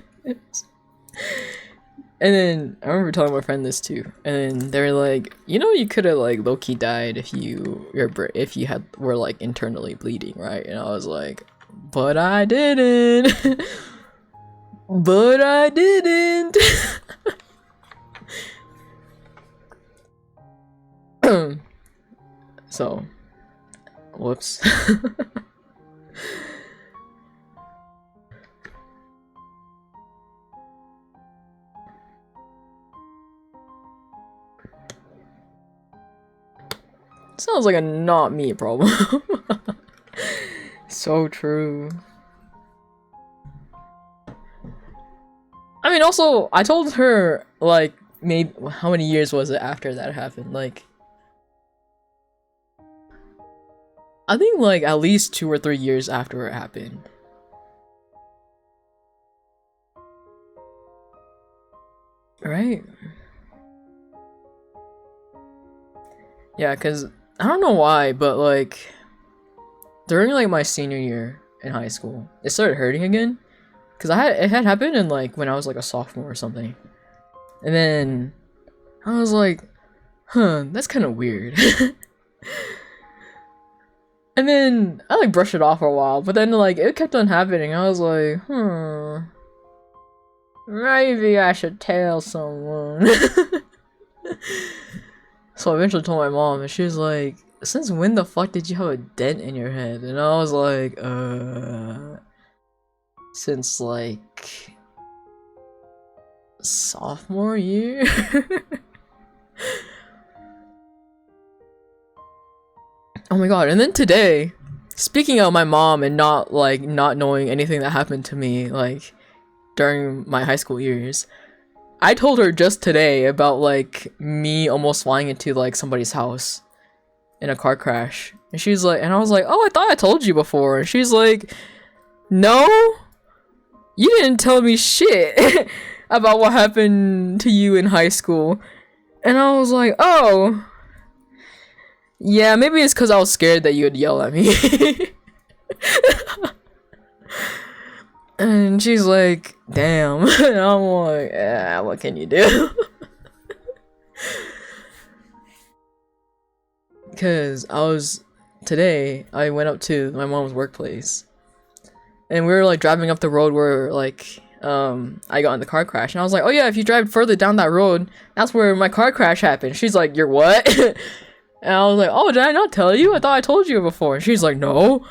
A: And then I remember telling my friend this too, and then they were like, "You know, you could have like low-key died if you were like internally bleeding, right?" And I was like, "But I didn't." But I didn't. So, whoops. Sounds like a not me problem. So true. I mean, also, I told her, like, maybe, how many years was it after that happened? Like, I think, like, at least 2 or 3 years after it happened. Right? Yeah, because I don't know why, but, like, during, like, my senior year in high school, it started hurting again. Because it had happened in, like, when I was, like, a sophomore or something. And then I was like, huh, that's kind of weird. And then I, like, brushed it off for a while, but then, like, it kept on happening. I was like, maybe I should tell someone. So I eventually told my mom, and she was like, since when the fuck did you have a dent in your head? And I was like, since, like, sophomore year? Oh my god, and then today, speaking of my mom and not knowing anything that happened to me, like, during my high school years, I told her just today about, like, me almost flying into, like, somebody's house in a car crash. And she's like, and I was like, oh, I thought I told you before. And she's like, no, you didn't tell me shit about what happened to you in high school. And I was like, oh, yeah, maybe it's because I was scared that you would yell at me. And she's like, damn. And I'm like, yeah, what can you do? Because today, I went up to my mom's workplace. And we were, like, driving up the road where, like, I got in the car crash. And I was like, oh yeah, if you drive further down that road, that's where my car crash happened. She's like, you're what? And I was like, oh, did I not tell you? I thought I told you before. And she's like, no.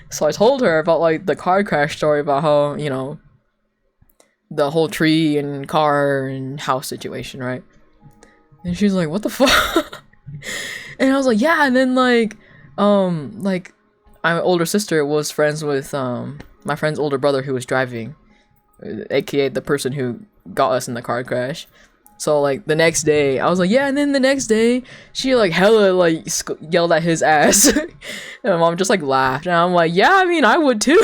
A: So I told her about, like, the car crash story about how, you know, the whole tree and car and house situation, right? And she's like, what the fuck? And I was like, yeah, and then, like, my older sister was friends with, my friend's older brother who was driving, aka the person who got us in the car crash. So, like, the next day, I was like, yeah, and then the next day, she, like, hella, like, yelled at his ass. And my mom just, like, laughed. And I'm like, yeah, I mean, I would too.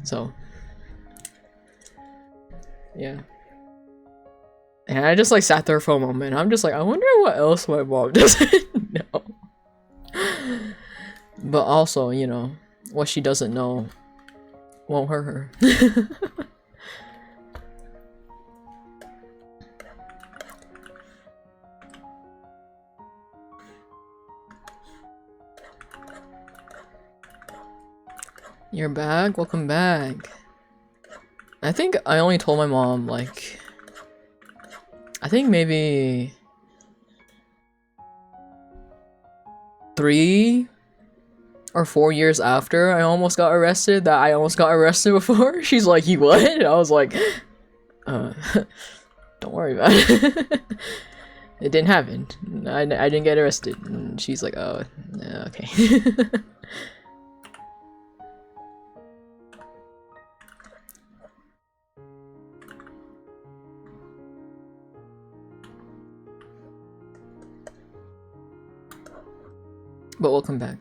A: So, yeah. And I just, like, sat there for a moment. I'm just like, I wonder what else my mom doesn't know. But also, you know, what she doesn't know won't hurt her. You're back? Welcome back. I think I only told my mom, like, I think maybe 3 or 4 years after I almost got arrested that I almost got arrested before. She's like, you what? And I was like, don't worry about it. It didn't happen. I didn't get arrested. And she's like, oh, yeah, okay. But we'll come back.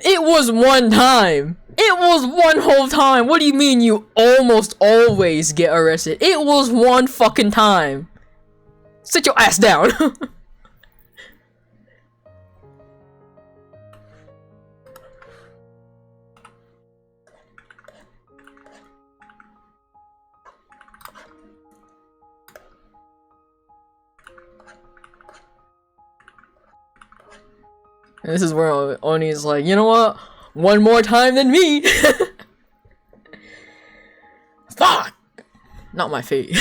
A: It was one time! It was one whole time! What do you mean you almost always get arrested? It was one fucking time! Sit your ass down! And this is where Oni's like, you know what? One more time than me! Fuck! Not my fate.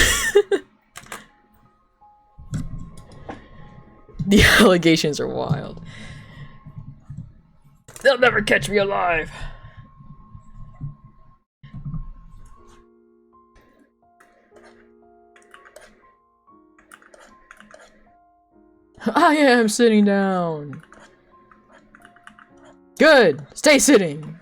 A: The allegations are wild. They'll never catch me alive! I am sitting down! Good! Stay sitting!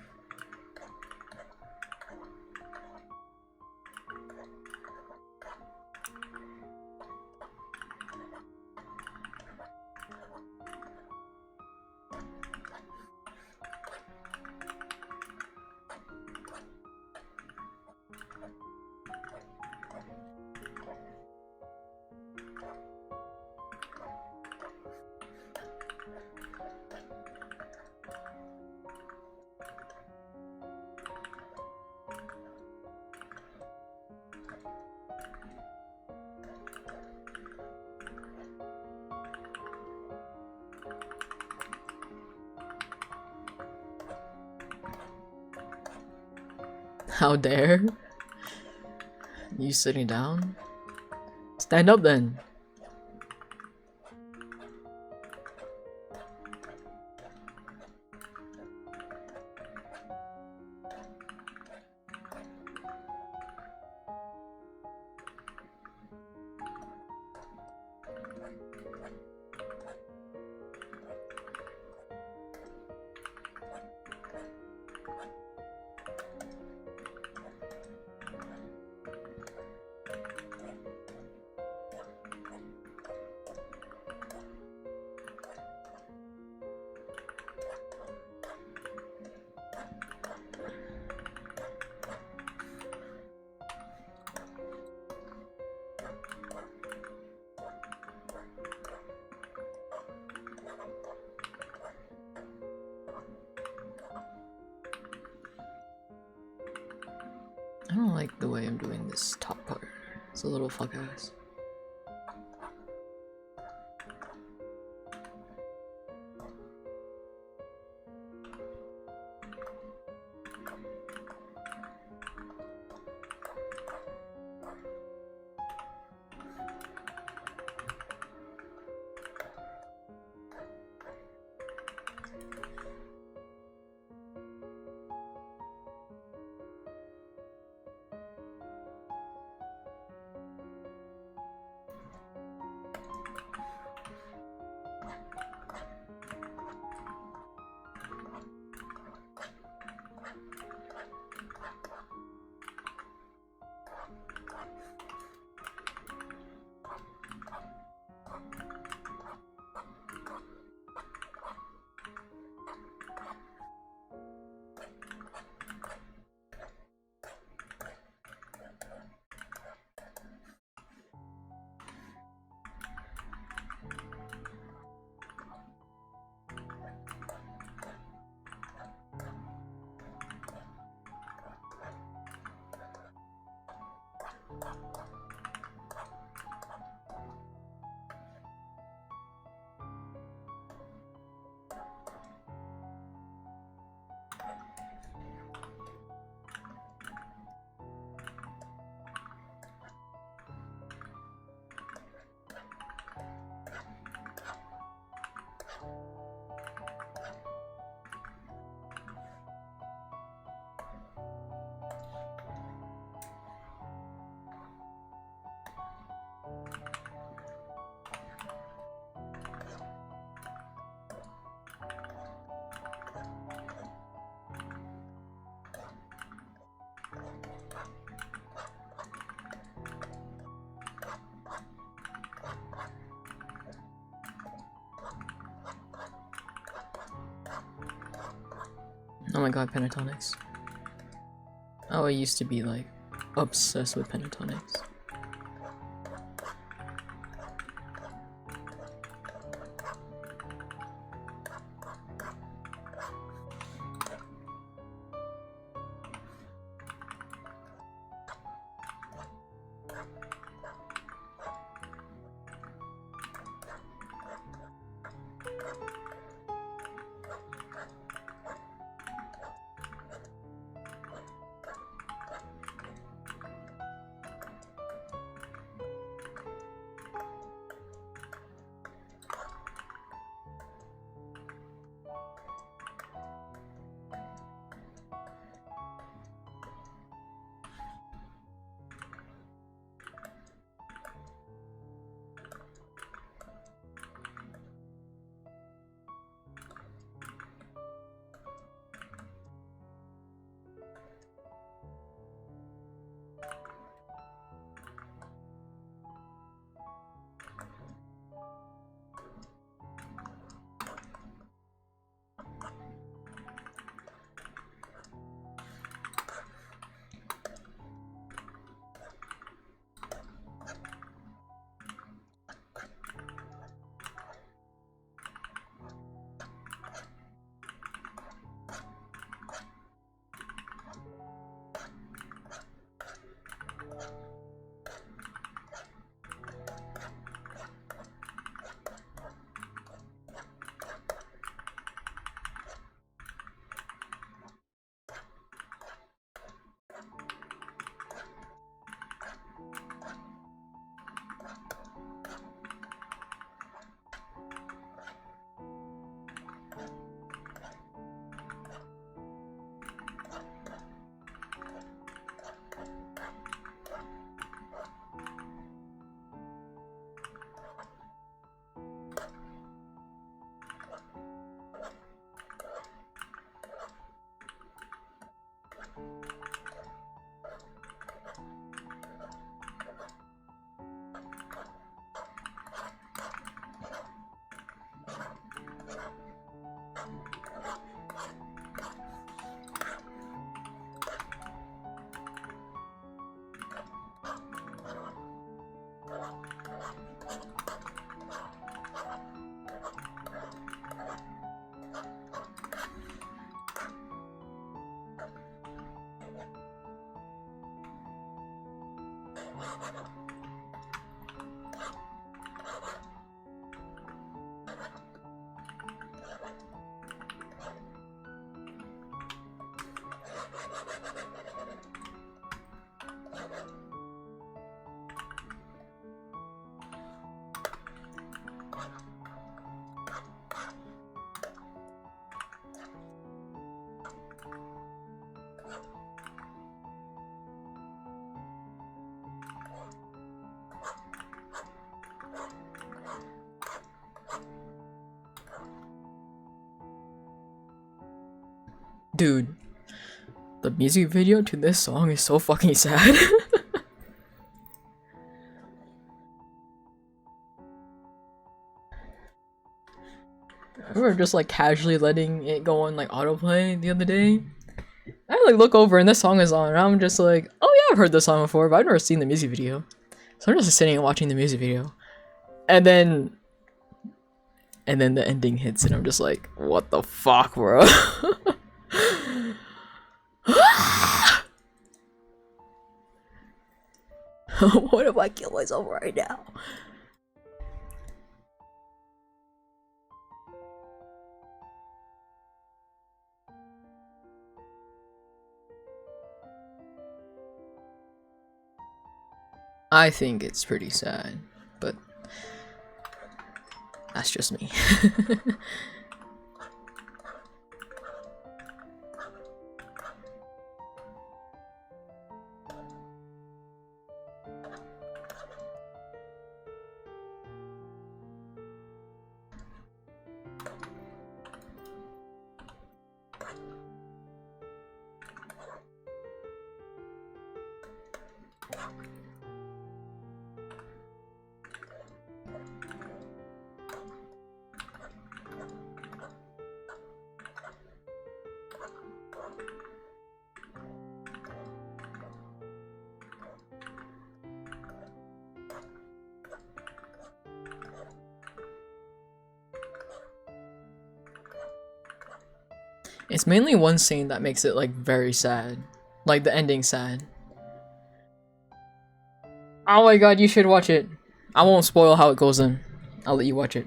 A: How dare? You sitting down? Stand up then. I don't like the way I'm doing this top part. It's a little fuck ass. Oh my god, Pentatonics. Oh, I used to be like obsessed with Pentatonics. Dude, the music video to this song is so fucking sad. I remember just like casually letting it go on like autoplay the other day. I like look over and this song is on and I'm just like, oh yeah, I've heard this song before, but I've never seen the music video. So I'm just sitting and watching the music video. And then the ending hits and I'm just like, what the fuck, bro? What if I kill myself right now? I think it's pretty sad, but that's just me. It's mainly one scene that makes it like very sad. Like the ending sad. Oh my god, you should watch it. I won't spoil how it goes in. I'll let you watch it.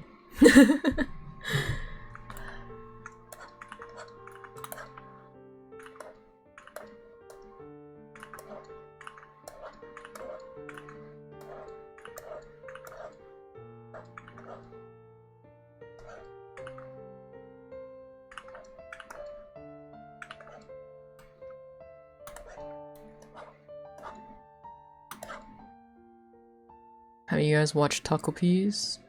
A: Have you guys watched Taco Peas?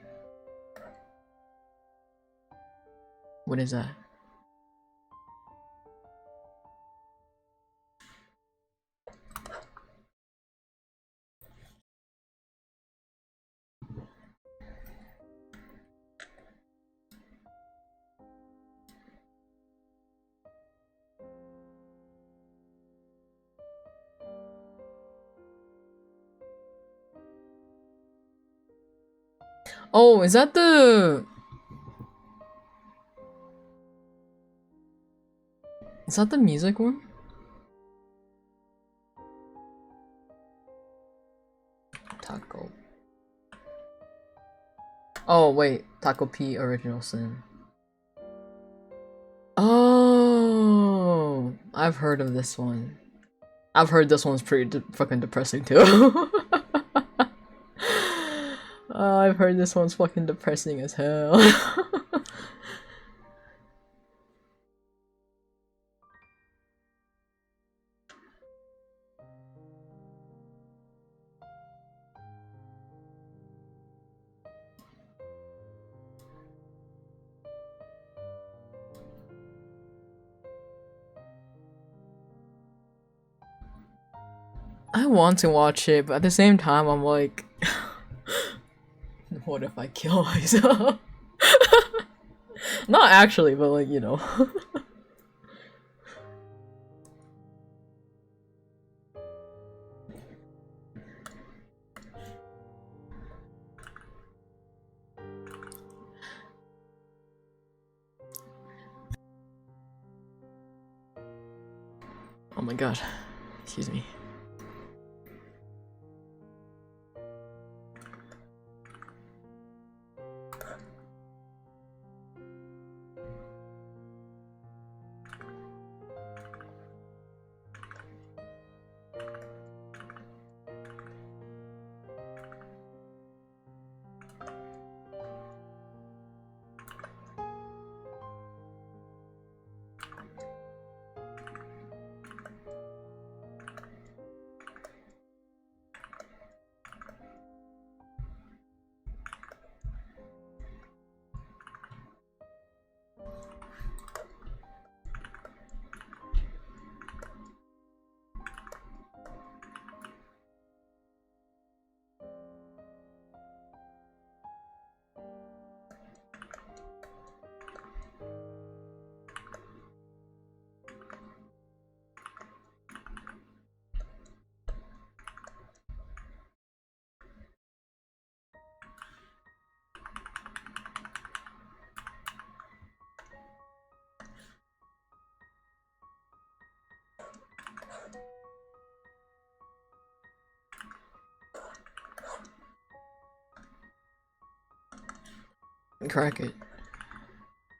A: What is that? Oh, is that the... Is that the music one? Taco. Oh, wait. Taco P Original Sin. Oh, I've heard of this one. I've heard this one's pretty fucking depressing too. I've heard this one's fucking depressing as hell. I want to watch it, but at the same time, I'm like, what if I kill myself? Not actually, but like, you know. Oh my god. Excuse me. Crack it.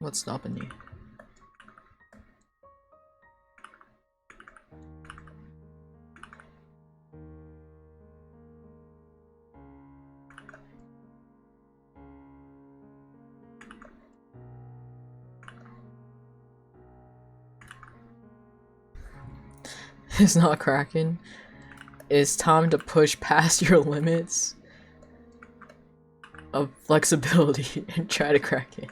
A: What's stopping you? It's not cracking. It's time to push past your limits of flexibility and try to crack it.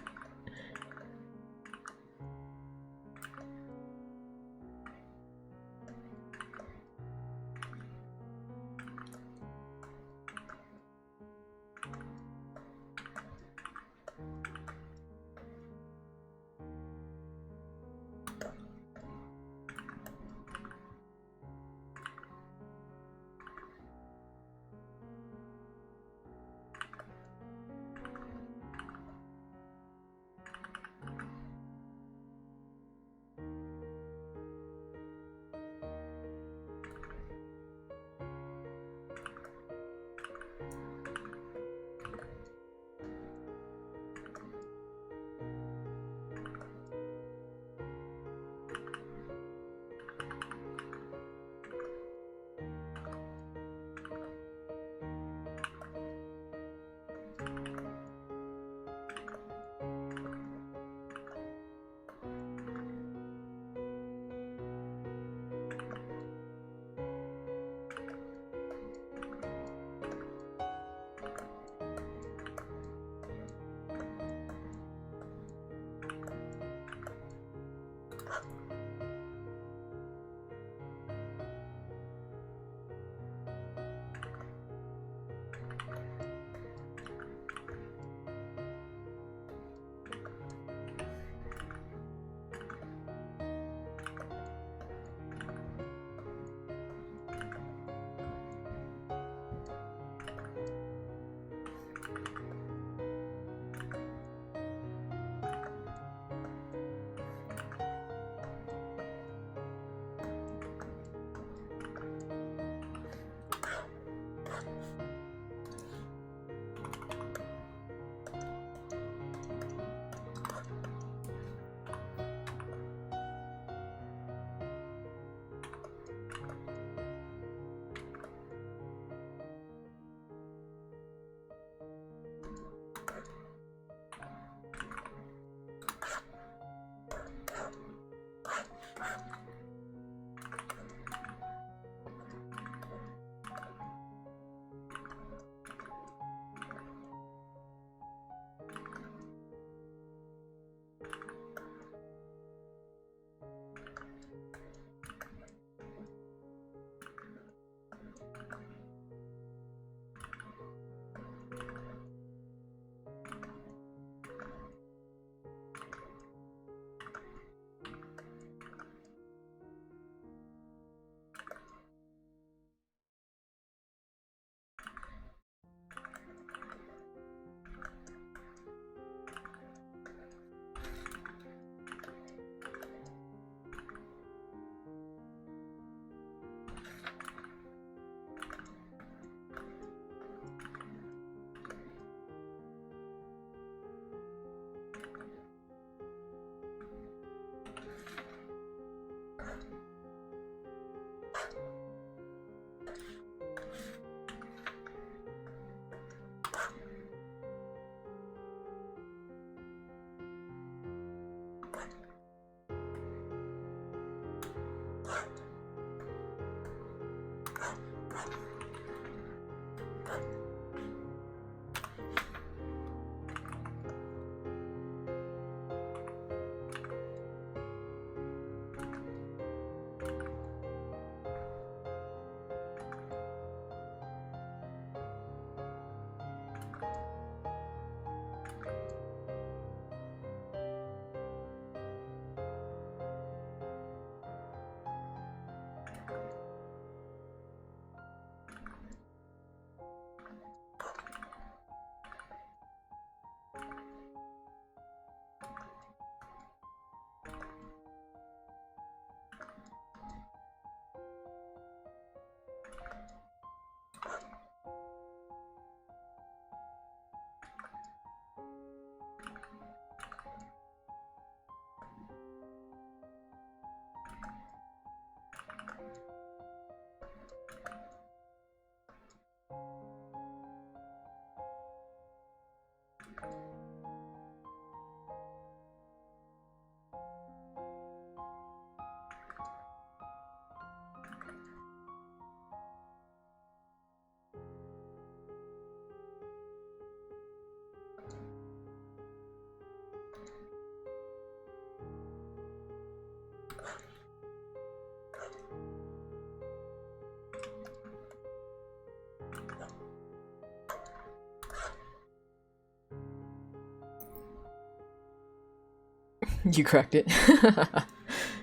A: You cracked it.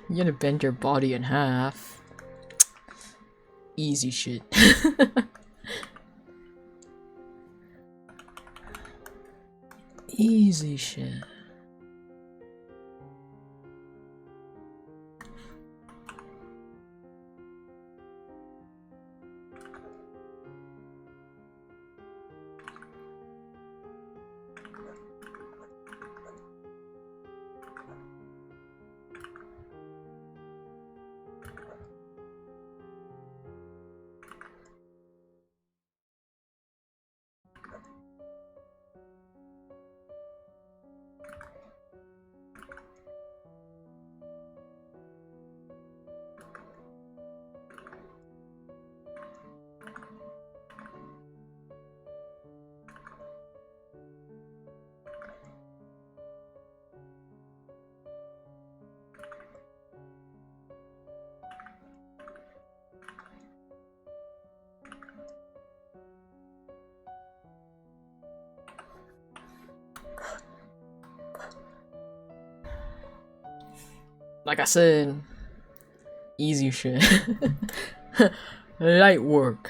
A: You're gonna bend your body in half. Easy shit. Easy shit. Like I said, easy shit. Light work.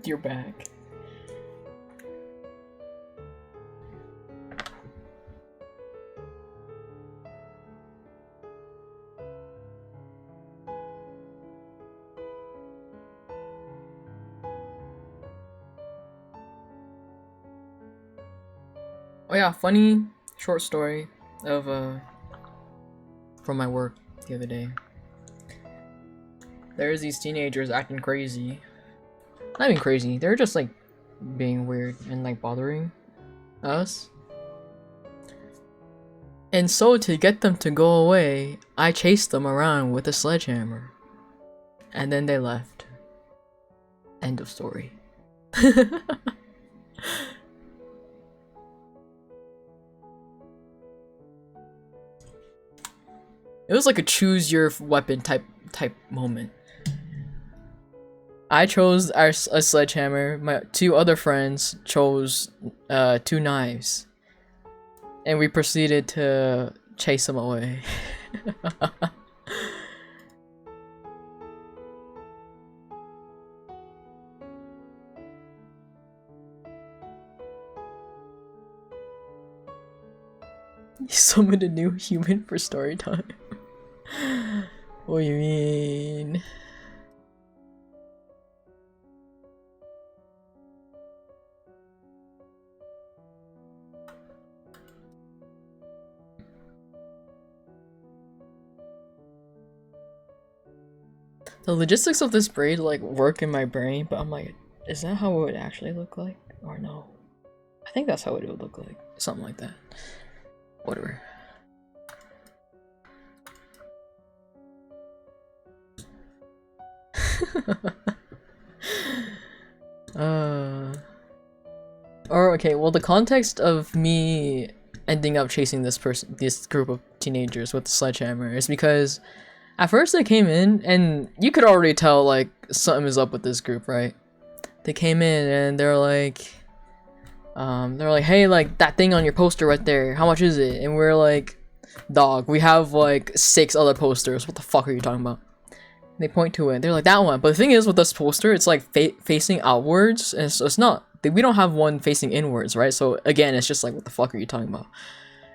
A: You're back. Oh yeah, funny short story of from my work the other day. There's these teenagers acting crazy. Not even crazy, they're just like being weird and like bothering us. And so to get them to go away, I chased them around with a sledgehammer. And then they left. End of story. It was like a choose your weapon type moment. I chose a sledgehammer. My two other friends chose 2 knives, and we proceeded to chase them away. You summoned a new human for story time. What do you mean? The logistics of this braid like work in my brain, but I'm like, is that how it would actually look like? Or no? I think that's how it would look like. Something like that. Whatever. Or okay, well the context of me ending up chasing this group of teenagers with the sledgehammer is because at first they came in and you could already tell like something is up with this group, right? They came in and they're like, hey, like that thing on your poster right there, how much is it? And we're like, dog, we have like 6 other posters. What the fuck are you talking about? And they point to it. They're like, that one. But the thing is with this poster, it's like facing outwards, and so it's not. We don't have one facing inwards, right? So again, it's just like, what the fuck are you talking about?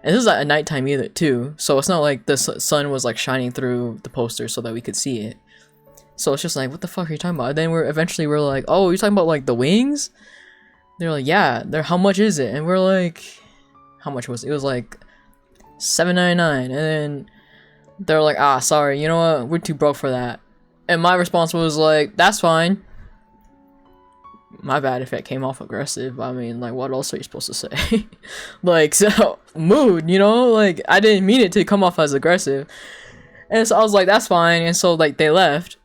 A: And this is at nighttime either too, so it's not like the sun was like shining through the poster so that we could see it. So it's just like, what the fuck are you talking about? And then we're like, oh, you're talking about like the wings? They're like, yeah. They're, how much is it? And we're like, how much was it? It was like $7.99. And then they're like, ah, sorry, you know what? We're too broke for that. And my response was like, that's fine. My bad if it came off aggressive. I mean, like, what else are you supposed to say? Like, so, mood, you know? Like, I didn't mean it to come off as aggressive. And so I was like, that's fine. And so, like, they left.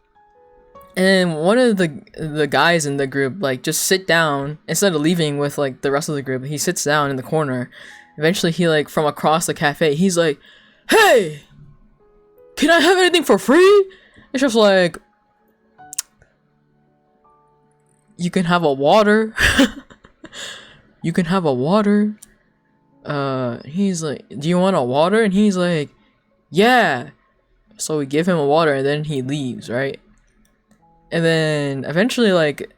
A: And one of the guys in the group, like, just sit down. Instead of leaving with, like, the rest of the group, he sits down in the corner. Eventually, he, like, from across the cafe, he's like, hey! Can I have anything for free? It's just like, you can have a water. You can have a water. He's like, do you want a water? And he's like, yeah. So we give him a water and then he leaves, right? And then eventually, like,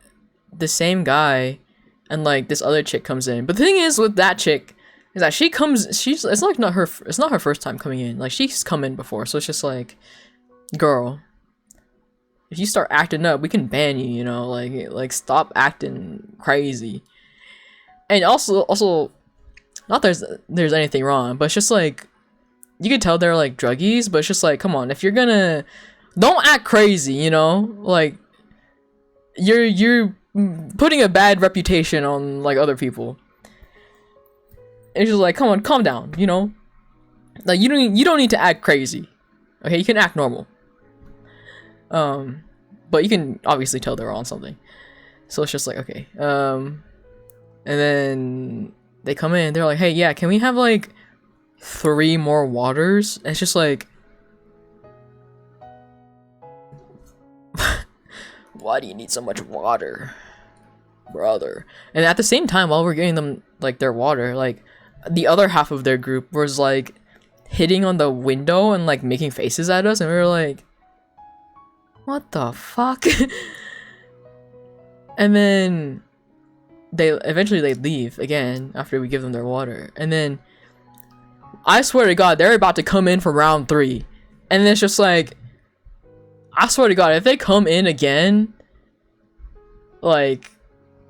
A: the same guy and like this other chick comes in. But the thing is with that chick is that it's like not her first time coming in. Like, she's come in before, so it's just like, girl, if you start acting up, we can ban you, you know, like stop acting crazy. And also, not there's anything wrong, but it's just like, you could tell they're like druggies, but it's just like, come on, if you're gonna, don't act crazy, you know, like, you're putting a bad reputation on like other people. It's just like, come on, calm down, you know, like you don't need to act crazy, okay? You can act normal. But you can obviously tell they're on something. So it's just like, okay. And then they come in, they're like, hey, yeah, can we have like 3 more waters? And it's just like, why do you need so much water, brother? And at the same time, while we're getting them like their water, like the other half of their group was like hitting on the window and like making faces at us, and we were like, what the fuck? And then they leave again after we give them their water. And then I swear to God, they're about to come in for round 3. And then it's just like, I swear to God, if they come in again, like,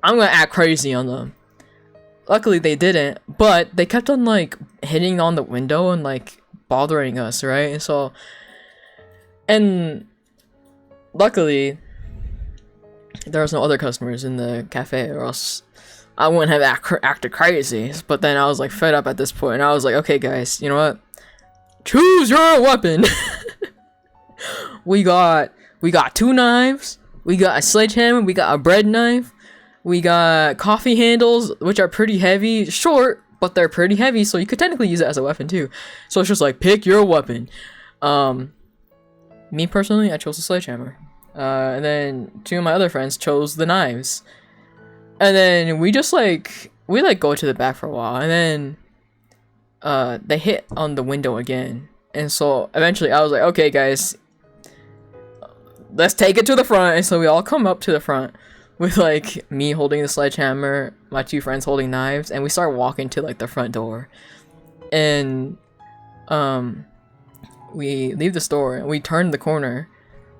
A: I'm gonna act crazy on them. Luckily they didn't, but they kept on like hitting on the window and like bothering us, right? And so, and luckily, there was no other customers in the cafe, or else I wouldn't have acted crazy. But then I was like fed up at this point, and I was like, okay, guys, you know what? Choose your weapon. we got 2 knives. We got a sledgehammer. We got a bread knife. We got coffee handles, which are pretty heavy, short, but they're pretty heavy, so you could technically use it as a weapon too. So it's just like, pick your weapon. Me personally, I chose the sledgehammer. And then 2 of my other friends chose the knives. And then we just like, go to the back for a while, and then they hit on the window again. And so eventually I was like, okay guys, let's take it to the front. And so we all come up to the front with like me holding the sledgehammer, my 2 friends holding knives, and we start walking to like the front door. And we leave the store and we turn the corner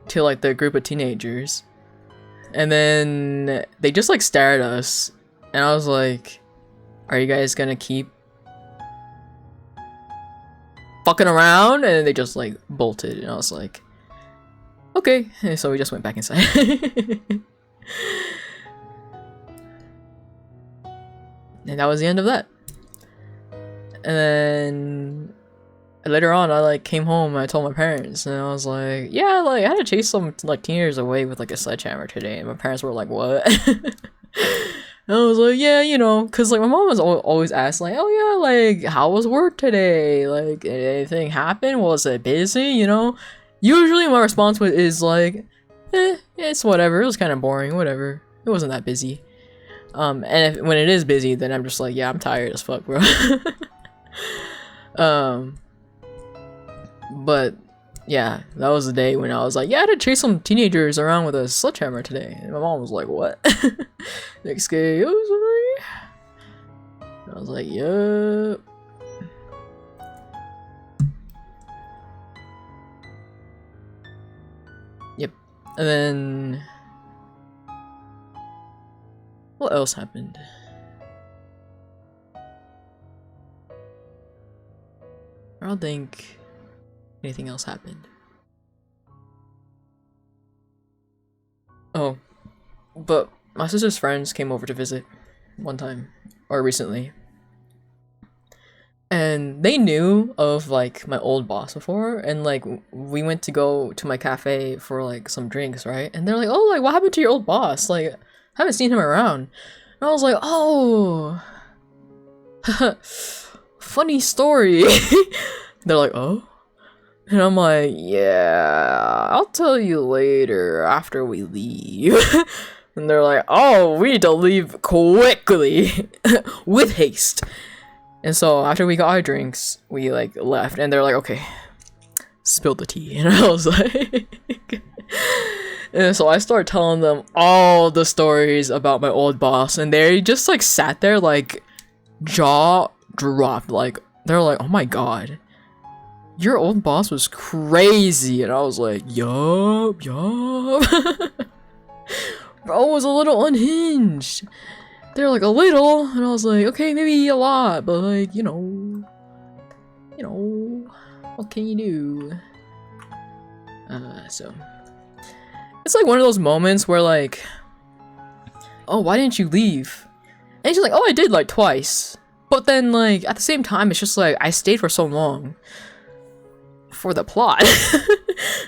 A: to like the group of teenagers, and then they just like stare at us, and I was like, are you guys gonna keep fucking around? And they just like bolted, and I was like, okay. And so we just went back inside. And that was the end of that. And then later on, I like came home and I told my parents, and I was like, yeah, like I had to chase some like teenagers away with like a sledgehammer today. And my parents were like, what? And I was like, yeah, you know, because like my mom was always asked like, oh yeah, like how was work today? Like anything happen? Was it busy? You know, usually my response is like, it's whatever. It was kind of boring. Whatever. It wasn't that busy. And when it is busy, then I'm just like, yeah, I'm tired as fuck, bro. But yeah, that was the day when I was like, yeah, I had to chase some teenagers around with a sledgehammer today. And my mom was like, what? Excuse me? I was like, yup. Yep. And then what else happened? I don't think anything else happened. Oh, but my sister's friends came over to visit one time, or recently. And they knew of like my old boss before, and like we went to go to my cafe for like some drinks, right? And they're like, oh, like what happened to your old boss? Like, I haven't seen him around. And I was like, oh, funny story. They're like, oh? And I'm like, yeah, I'll tell you later after we leave. And they're like, oh, we need to leave quickly with haste. And so after we got our drinks, we like left, and they're like, okay, spill the tea. And I was like, and so I started telling them all the stories about my old boss, and they just like sat there like jaw dropped, like they're like, oh my god, your old boss was crazy. And I was like, yup. Bro was a little unhinged. They're like, a little, and I was like, okay, maybe a lot, but like, you know, what can you do? So it's like one of those moments where like, oh, why didn't you leave? And she's like, oh, I did like twice. But then like at the same time, it's just like I stayed for so long for the plot.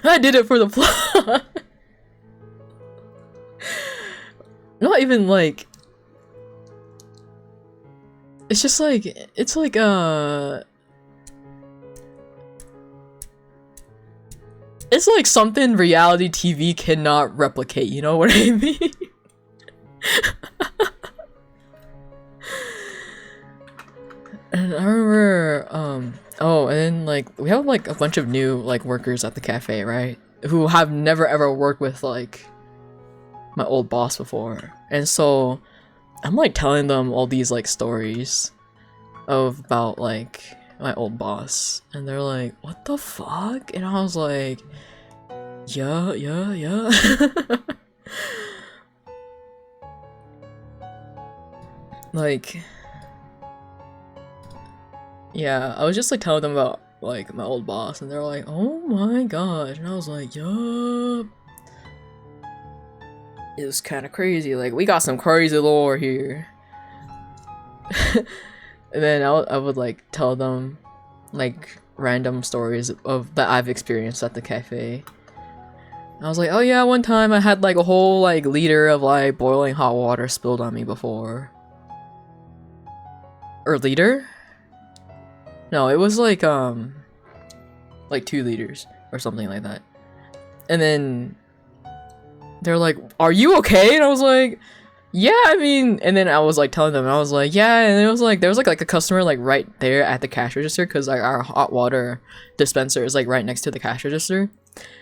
A: I did it for the plot. Not even like, it's just like, it's like it's like something reality TV cannot replicate, you know what I mean? And I remember, oh, and then like we have like a bunch of new like workers at the cafe, right? Who have never ever worked with like my old boss before. And so I'm like telling them all these like stories about like my old boss, and they're like, what the fuck? And I was like, yeah. Like, yeah, I was just like telling them about like my old boss, and they're like, oh my god. And I was like, yup. It was kind of crazy. Like, we got some crazy lore here. And then I would like tell them like random stories of that I've experienced at the cafe. And I was like, oh yeah, one time I had like a whole like liter of like boiling hot water spilled on me before. Or liter? No, it was like 2 liters or something like that. And then they're like, are you okay? And I was like, yeah, I mean, and then I was like telling them, I was like, yeah, and it was like, there was like a customer like right there at the cash register, because like our hot water dispenser is like right next to the cash register.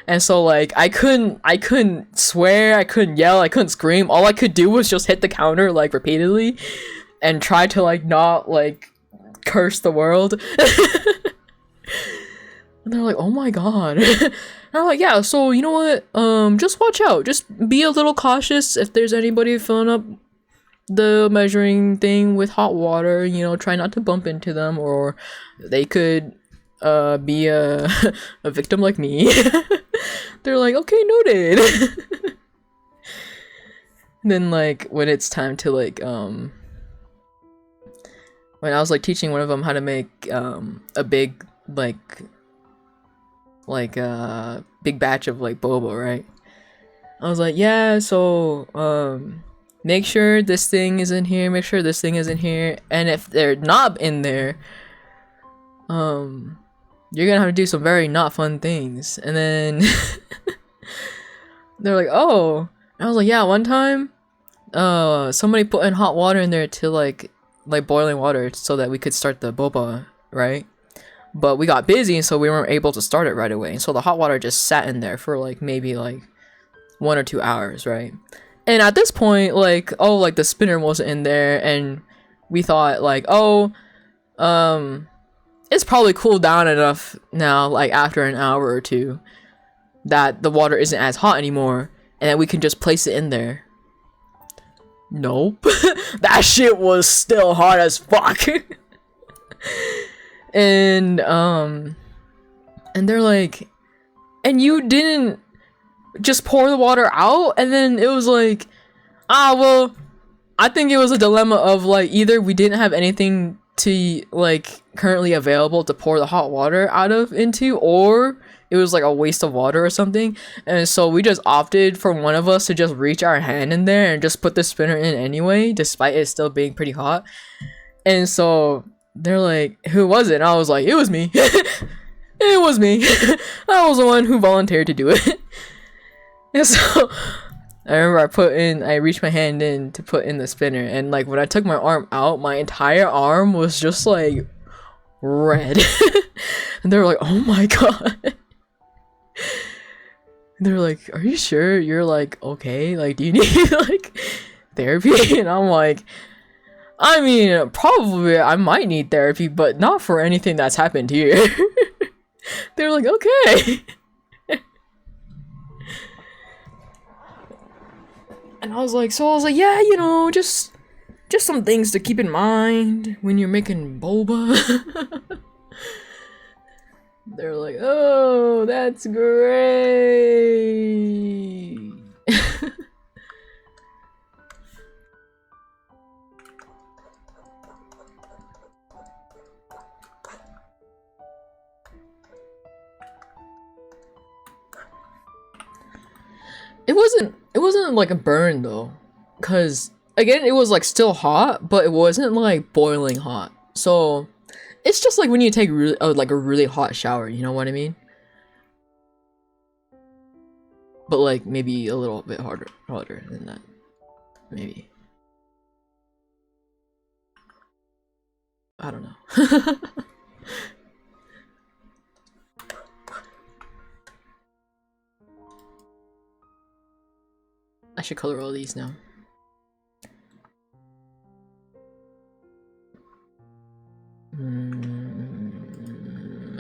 A: And so like I couldn't swear, I couldn't yell, I couldn't scream. All I could do was just hit the counter like repeatedly and try to like not like curse the world. And they're like, oh my god. And I'm like, yeah, so you know what? Just watch out. Just be a little cautious if there's anybody filling up the measuring thing with hot water, you know, try not to bump into them, or they could be a a victim like me. They're like, okay, noted. Then like when it's time to like when I was like teaching one of them how to make a big big batch of like boba, right? I was like, yeah, so make sure this thing is in here, make sure this thing is in here, and if they're not in there, you're gonna have to do some very not fun things. And then they're like, oh. And I was like, yeah, one time somebody put in hot water in there to like boiling water so that we could start the boba, right? But we got busy, and so we weren't able to start it right away. And so the hot water just sat in there for like maybe like 1 or 2 hours, right? And at this point, like, oh, like the spinner wasn't in there, and we thought like, oh, it's probably cooled down enough now, like after an hour or two, that the water isn't as hot anymore, and that we can just place it in there. Nope. That shit was still hot as fuck. And they're like, and you didn't just pour the water out? And then it was like, well, I think it was a dilemma of like, either we didn't have anything to like currently available to pour the hot water out of into, or it was like a waste of water or something. And so we just opted for one of us to just reach our hand in there and just put the spinner in anyway, despite it still being pretty hot. And so they're like, who was it? And I was like, it was me. It was me. I was the one who volunteered to do it. And so I remember I reached my hand in to put in the spinner, and like when I took my arm out, my entire arm was just like red. And they were like, oh my god. And they're like, are you sure you're like okay? Like, do you need like therapy? And I'm like, I mean, probably I might need therapy, but not for anything that's happened here. They're like, okay. And I was like, yeah, you know, just some things to keep in mind when you're making boba. They're like, oh, that's great. It wasn't like a burn though, cause again it was like still hot, but it wasn't like boiling hot. So it's just like when you take like a really hot shower, you know what I mean? But like maybe a little bit hotter than that, maybe. I don't know. I should color all these now.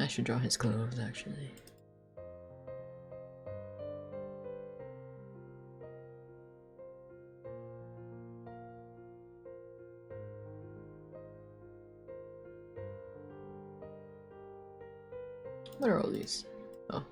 A: I should draw his clothes actually. What are all these? Oh.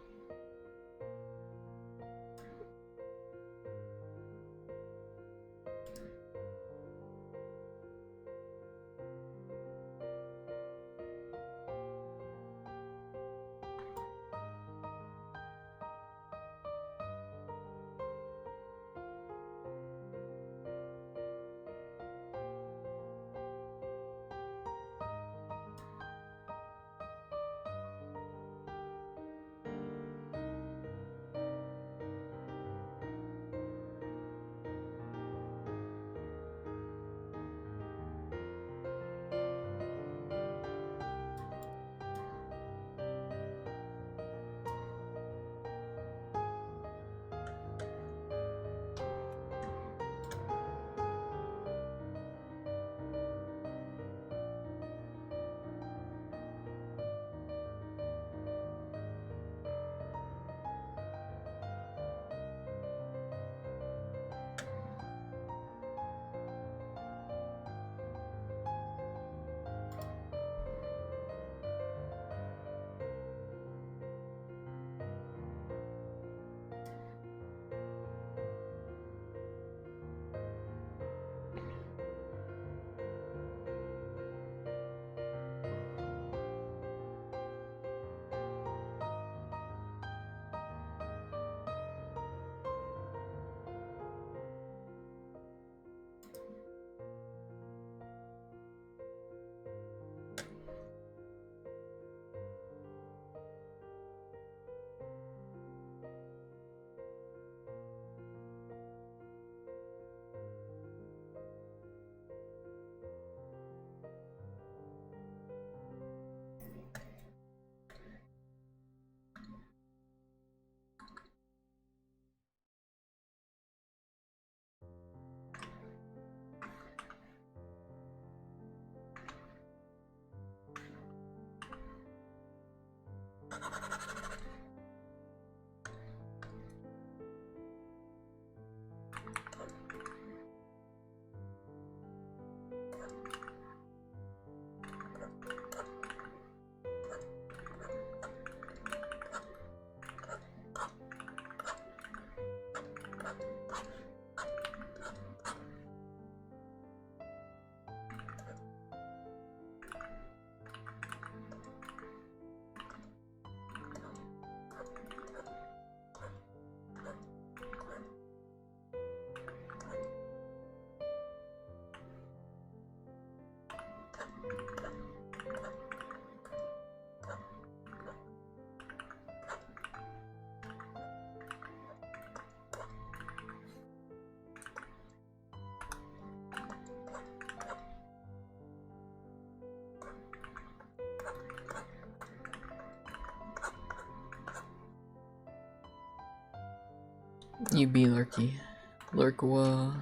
A: You be Lurky. Lurkwa.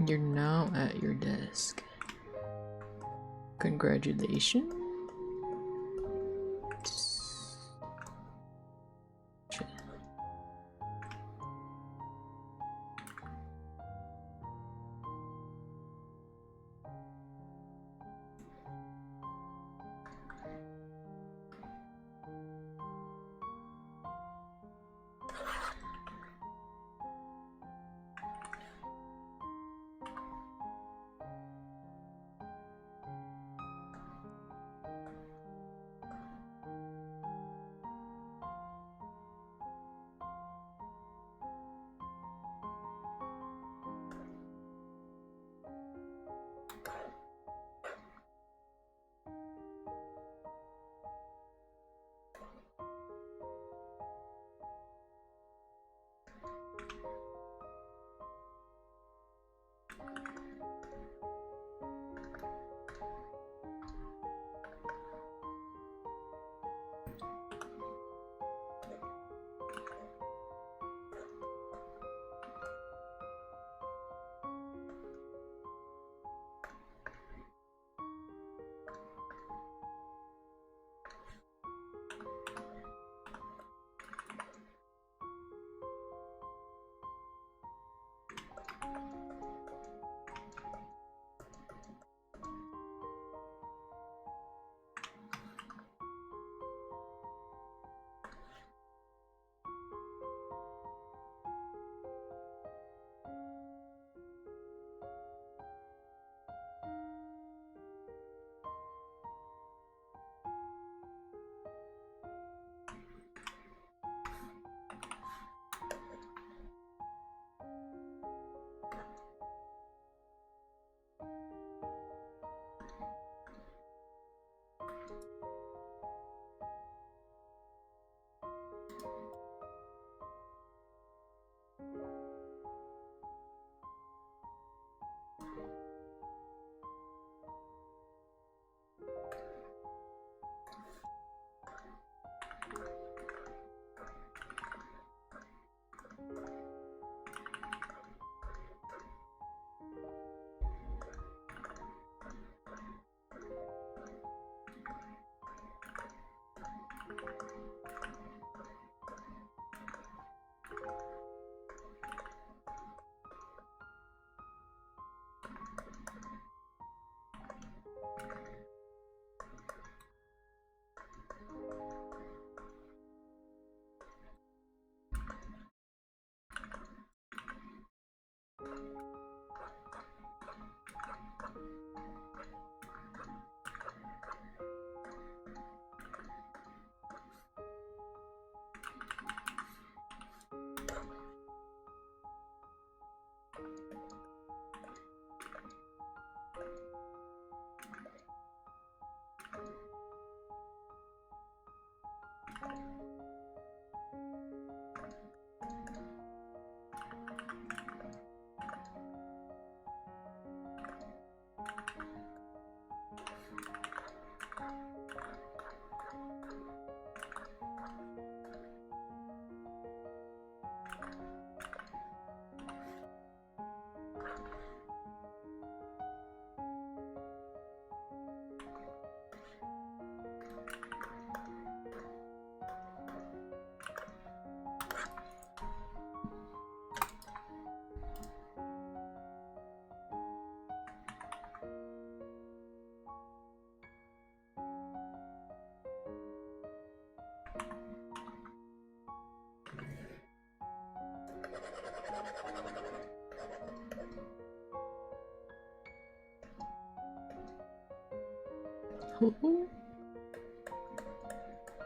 A: You're now at your desk. Congratulations.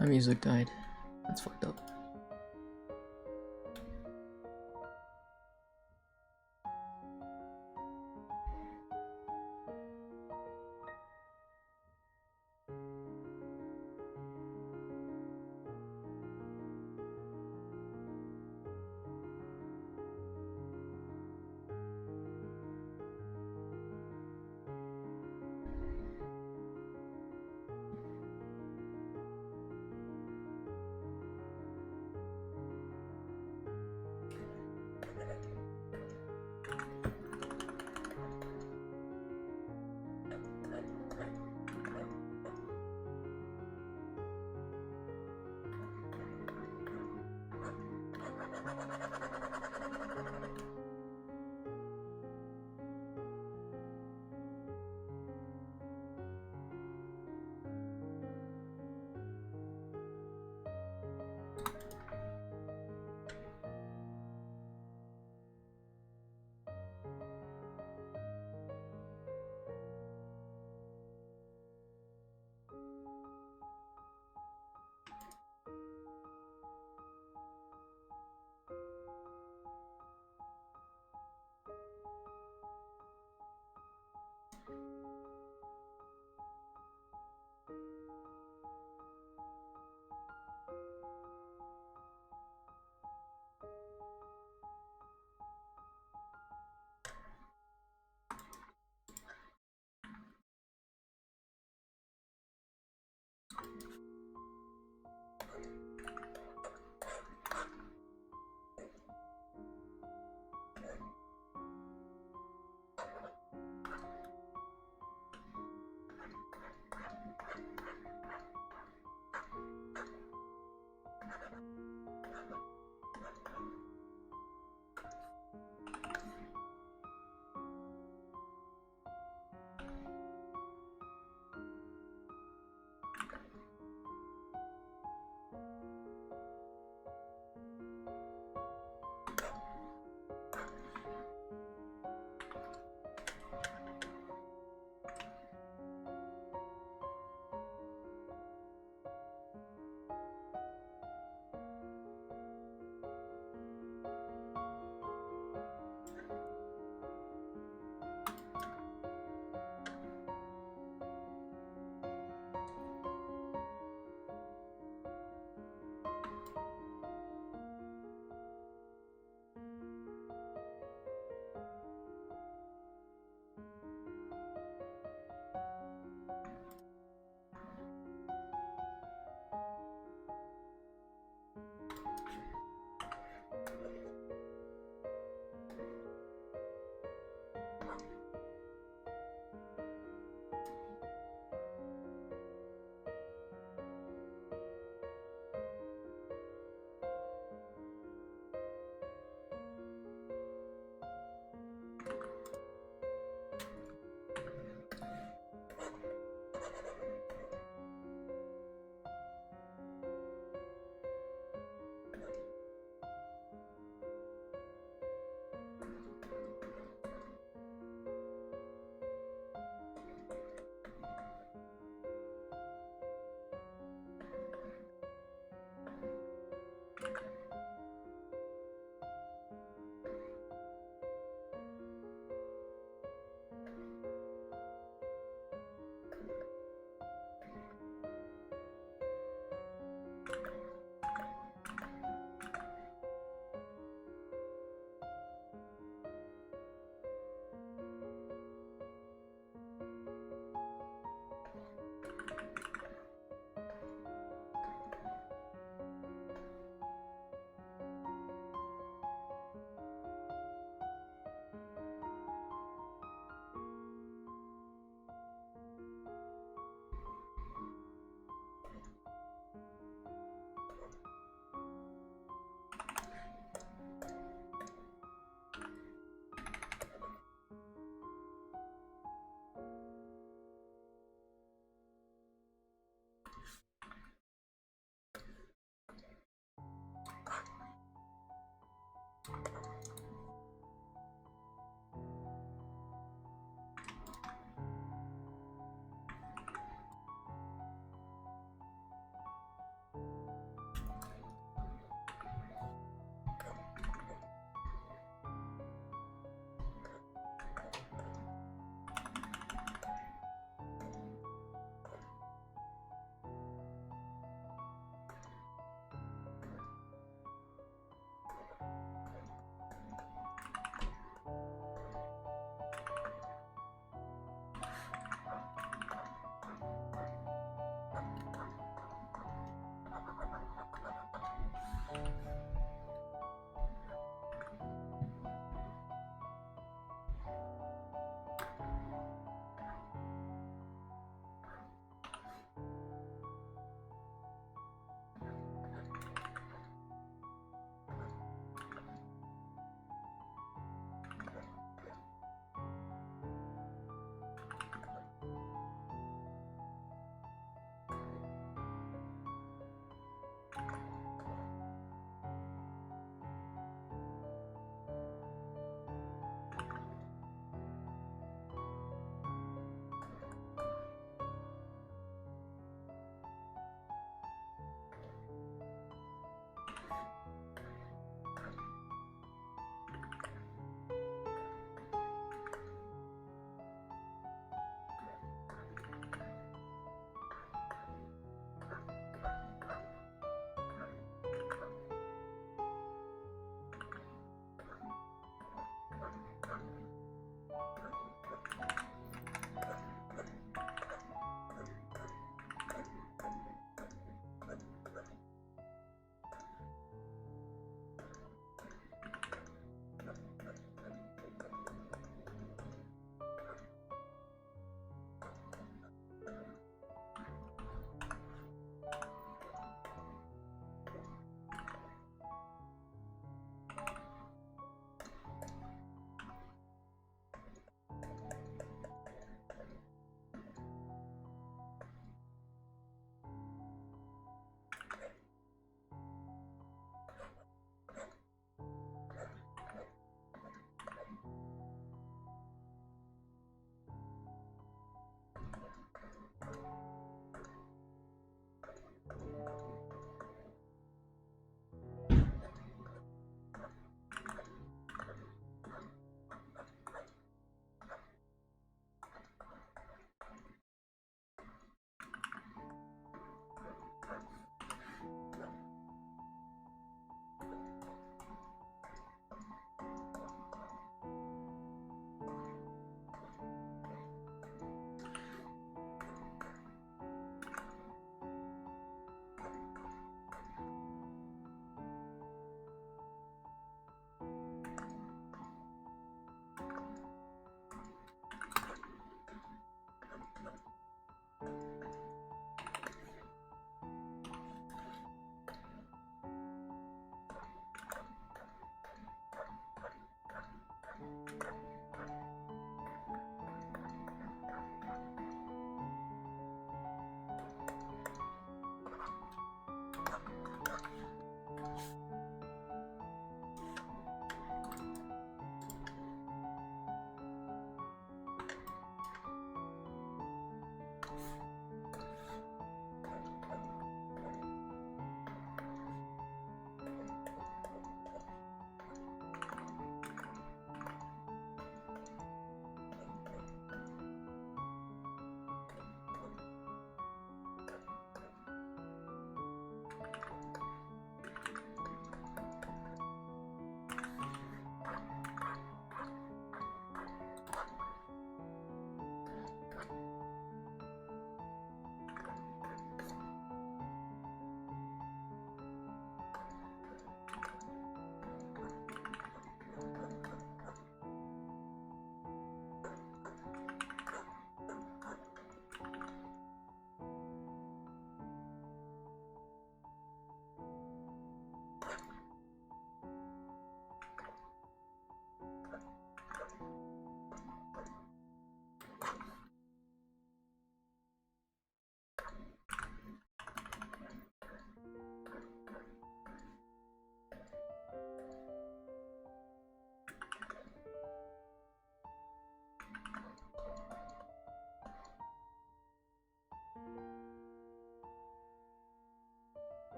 A: My music died. That's fucked up.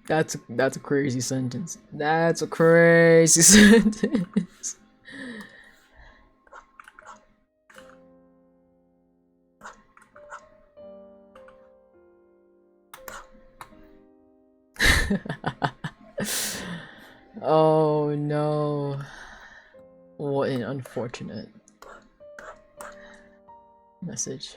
A: That's a crazy sentence. That's a crazy sentence. Oh no. What an unfortunate message.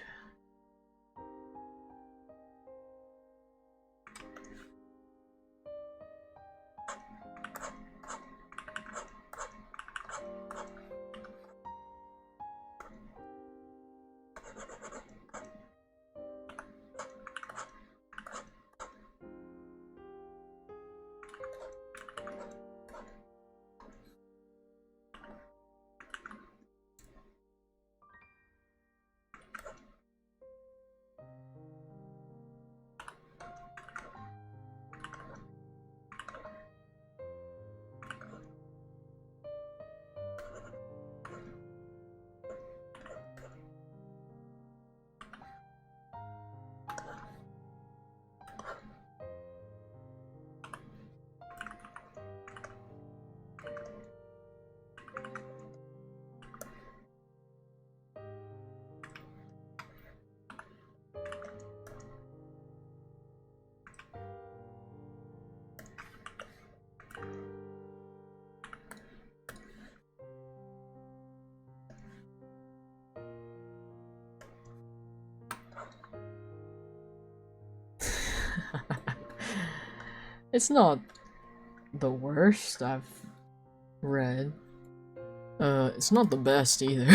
A: It's not the worst I've read. It's not the best either.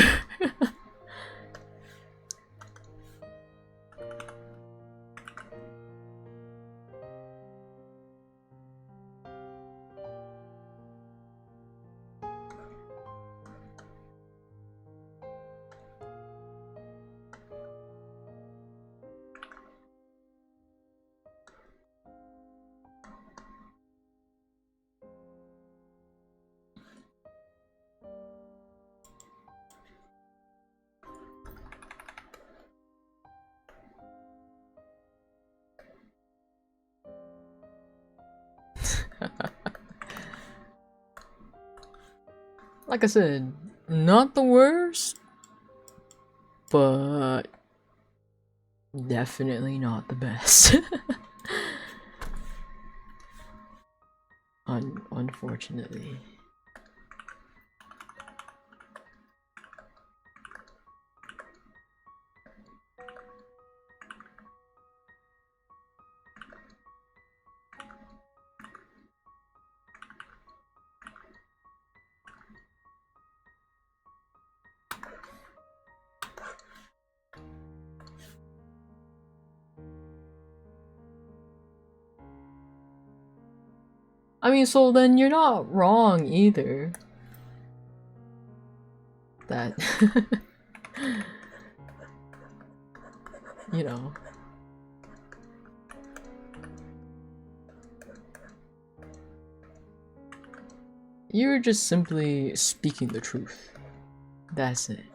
A: Like I said, not the worst, but definitely not the best. Unfortunately. I mean, so then you're not wrong either. That, you know. You're just simply speaking the truth. That's it.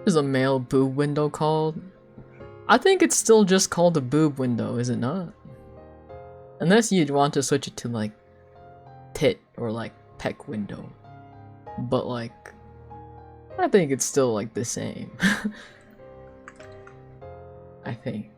A: There's a male boob window called. I think it's still just called a boob window, is it not? Unless you'd want to switch it to like tit or like peck window. But like, I think it's still like the same. I think.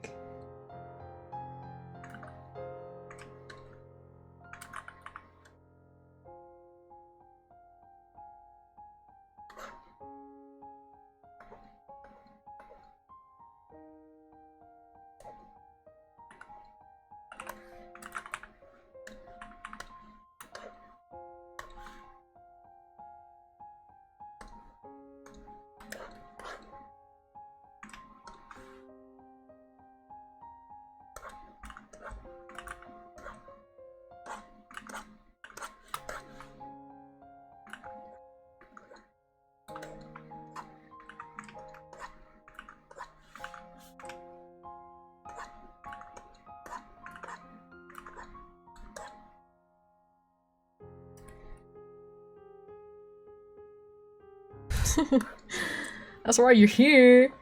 A: That's why you're here.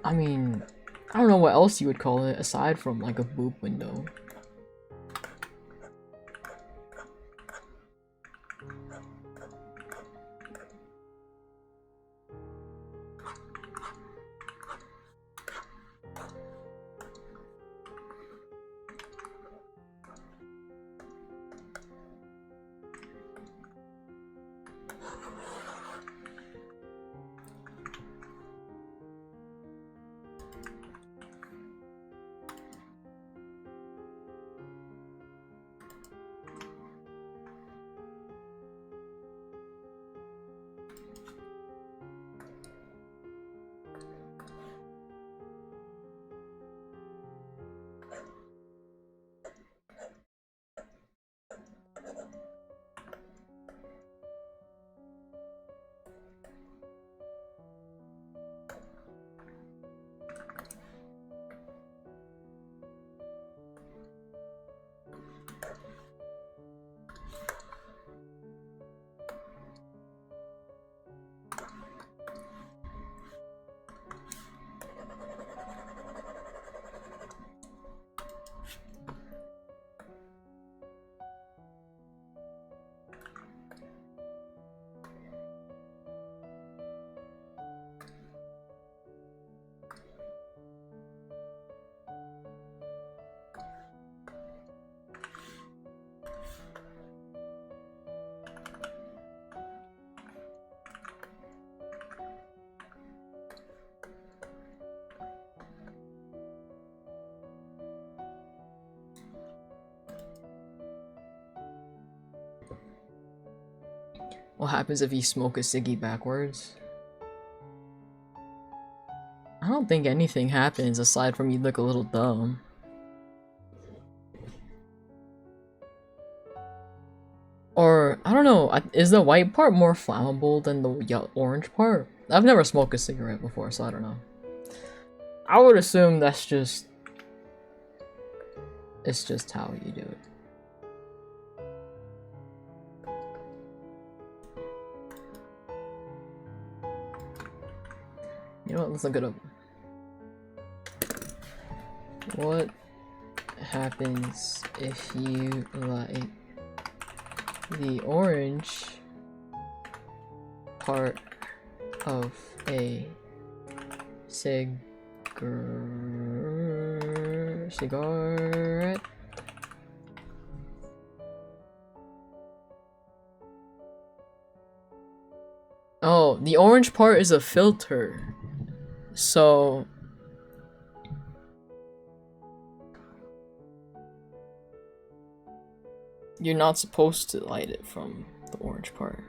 A: I mean, I don't know what else you would call it aside from like a boob window. What happens if you smoke a ciggy backwards? I don't think anything happens aside from you look a little dumb. Or, I don't know, is the white part more flammable than the orange part? I've never smoked a cigarette before, so I don't know. I would assume that's just... it's just how you do it. You know what, let's look it up. What happens if you light the orange part of a cigarette? Oh, the orange part is a filter. So you're not supposed to light it from The orange part.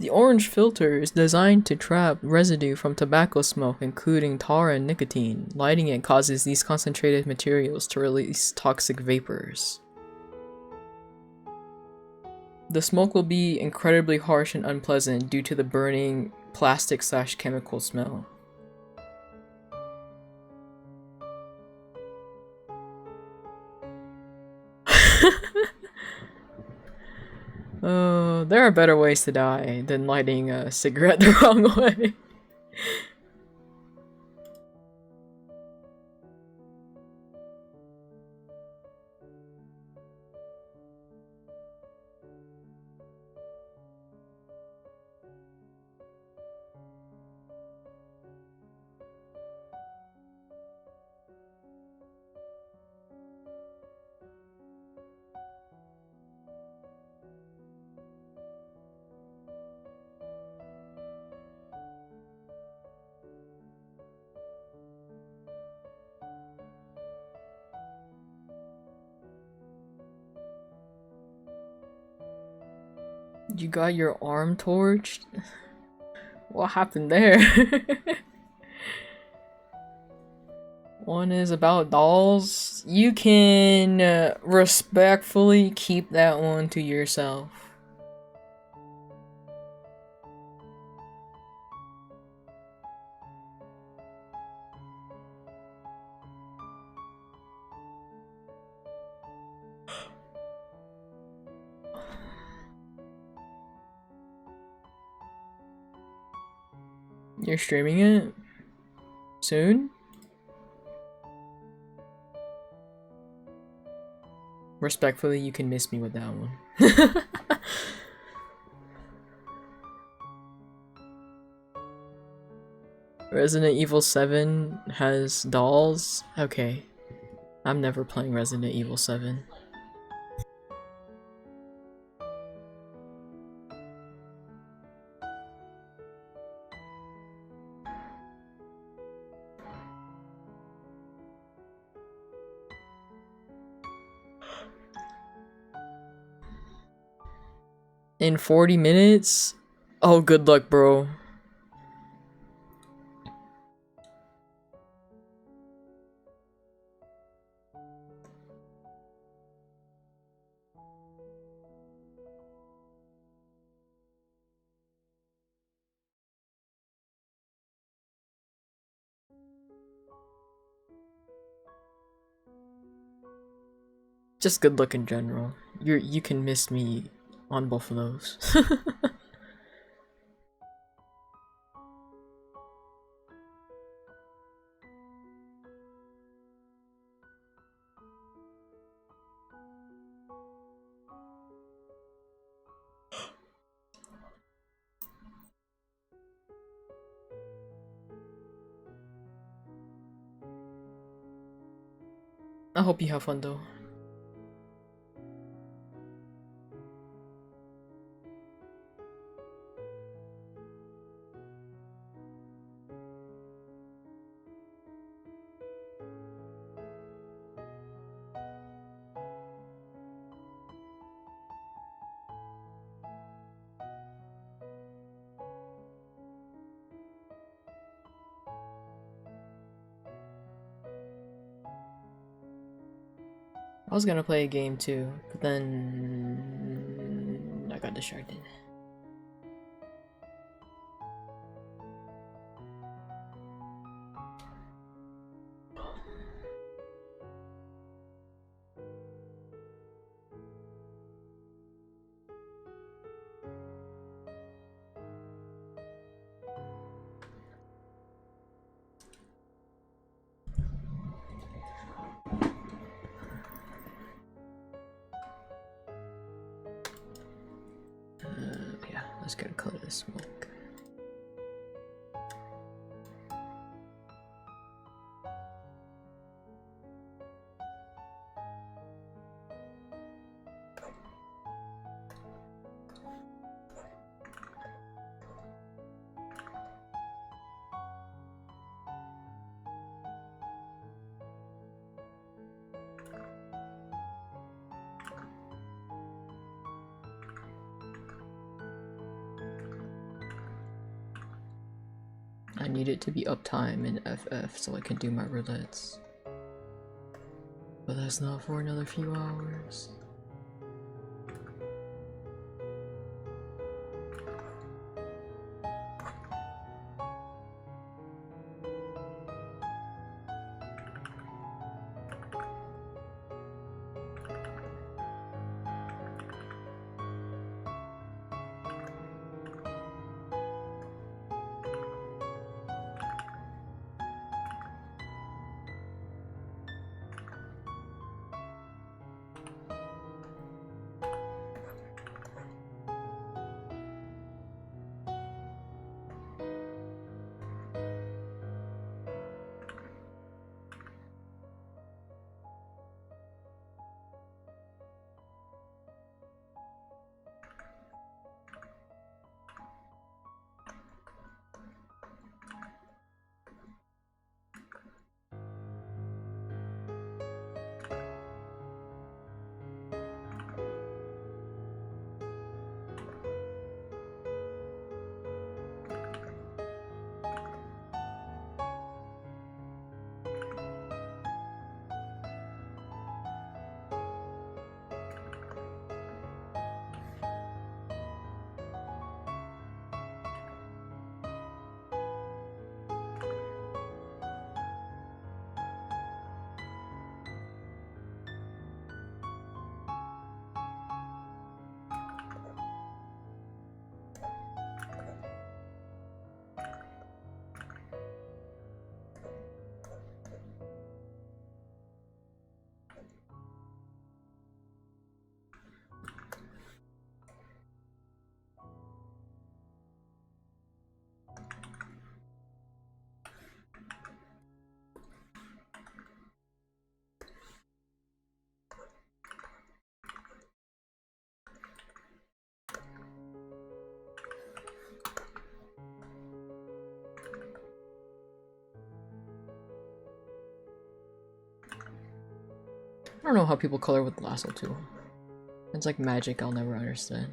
A: The orange filter is designed to trap residue from tobacco smoke, including tar and nicotine. Lighting it causes these concentrated materials to release toxic vapors. The smoke will be incredibly harsh and unpleasant due to the burning plastic/chemical smell. There are better ways to die than lighting a cigarette the wrong way. You got your arm torched? What happened there? One is about dolls. You can respectfully keep that one to yourself. You're streaming it? Soon? Respectfully, you can miss me with that one. Resident Evil 7 has dolls? Okay. I'm never playing Resident Evil 7. In 40 minutes? Oh, good luck, bro. Just good luck in general. You can miss me on both of those. I hope you have fun though. I was gonna play a game too, but then I got distracted. Yeah, let's get a color of smoke. need it to be uptime in FF so I can do my roulettes. But that's not for another few hours. I don't know how people color with lasso too. It's like magic I'll never understand.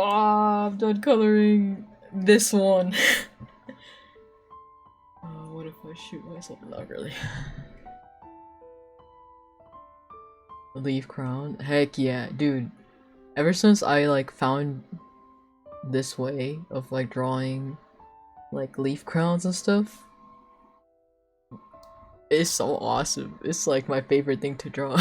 A: Oh, I'm done coloring this one. What if I shoot myself? Not really. Leaf crown? Heck yeah, dude. Ever since I like found this way of like drawing like leaf crowns and stuff, it's so awesome. It's like my favorite thing to draw.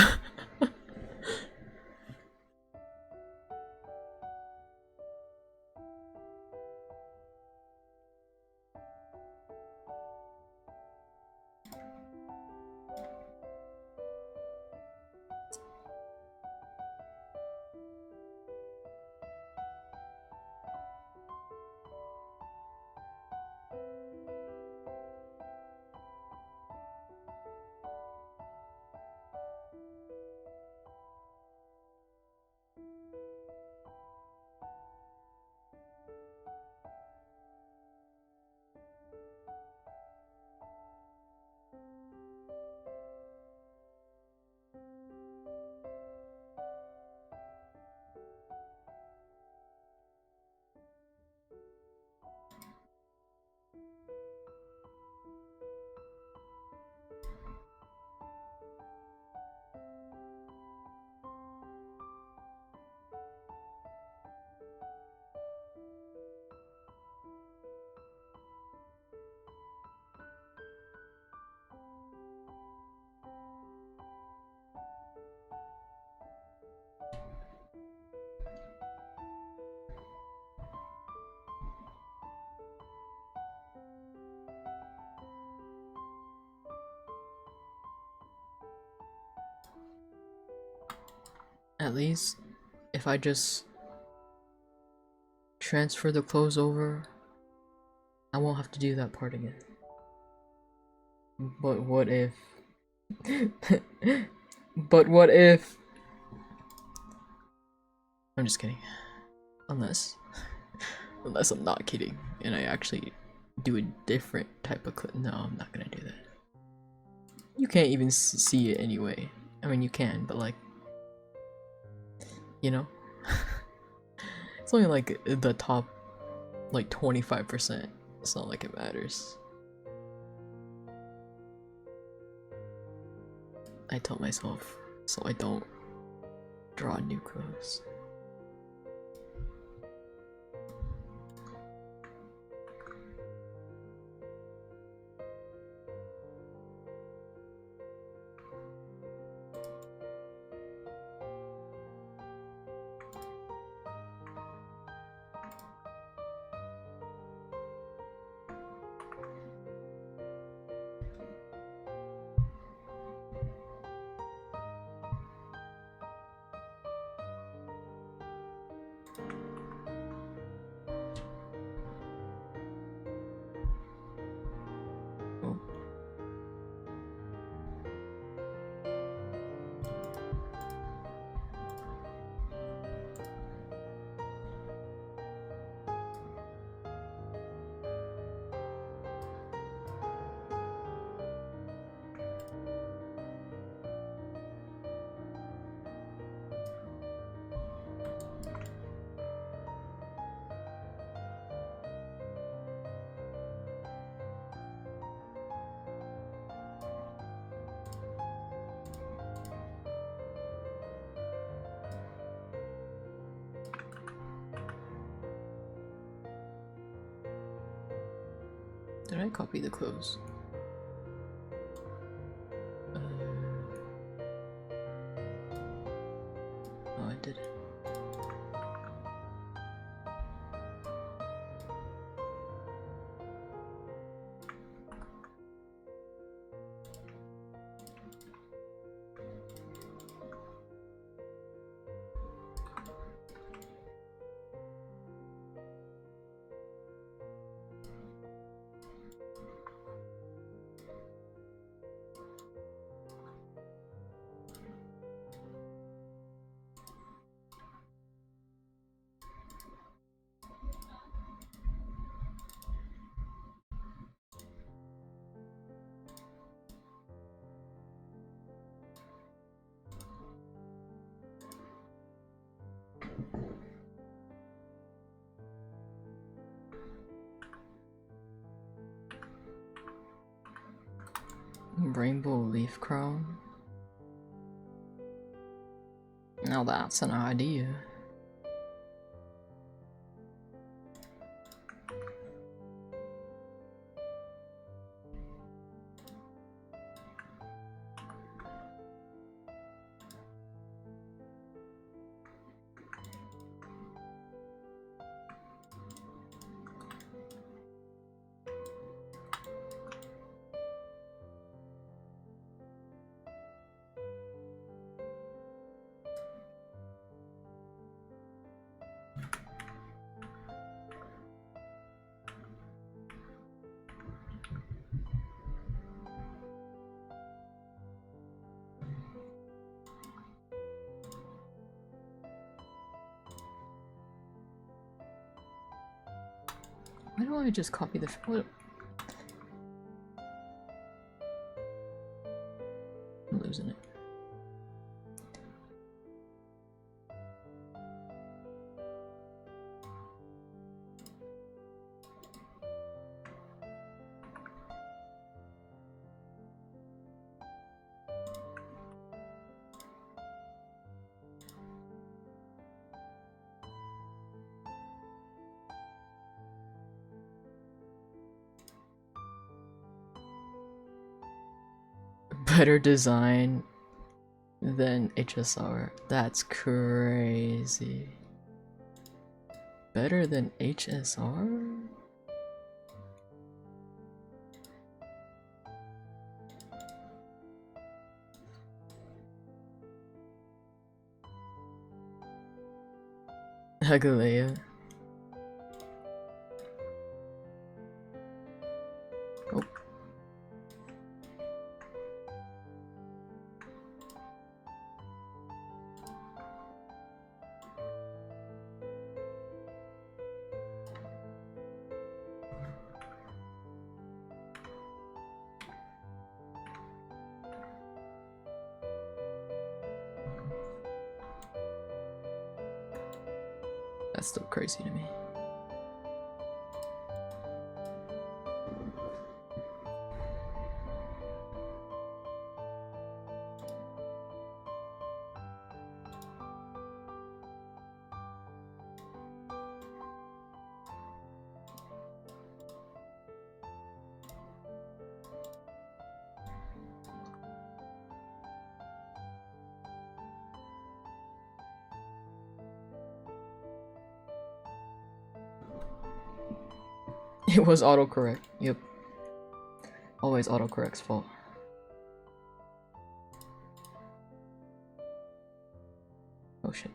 A: At least if I just transfer the clothes over, I won't have to do that part again. But what if? But what if? I'm just kidding. Unless I'm not kidding and I actually do a different type of clip. No, I'm not gonna do that. You can't even see it anyway. I mean, you can, but like, you know, it's only like the top like 25%. It's not like it matters. I tell myself so I don't draw new clothes. Did I copy the clothes? Oh, I did. Rainbow leaf crown? Now that's an idea. Why don't I just copy the what? I'm losing it. Better design than HSR. That's crazy. Better than HSR? Hagalea. Oh. That's still crazy to me. It was autocorrect. Yep. Always autocorrect's fault. Oh shit.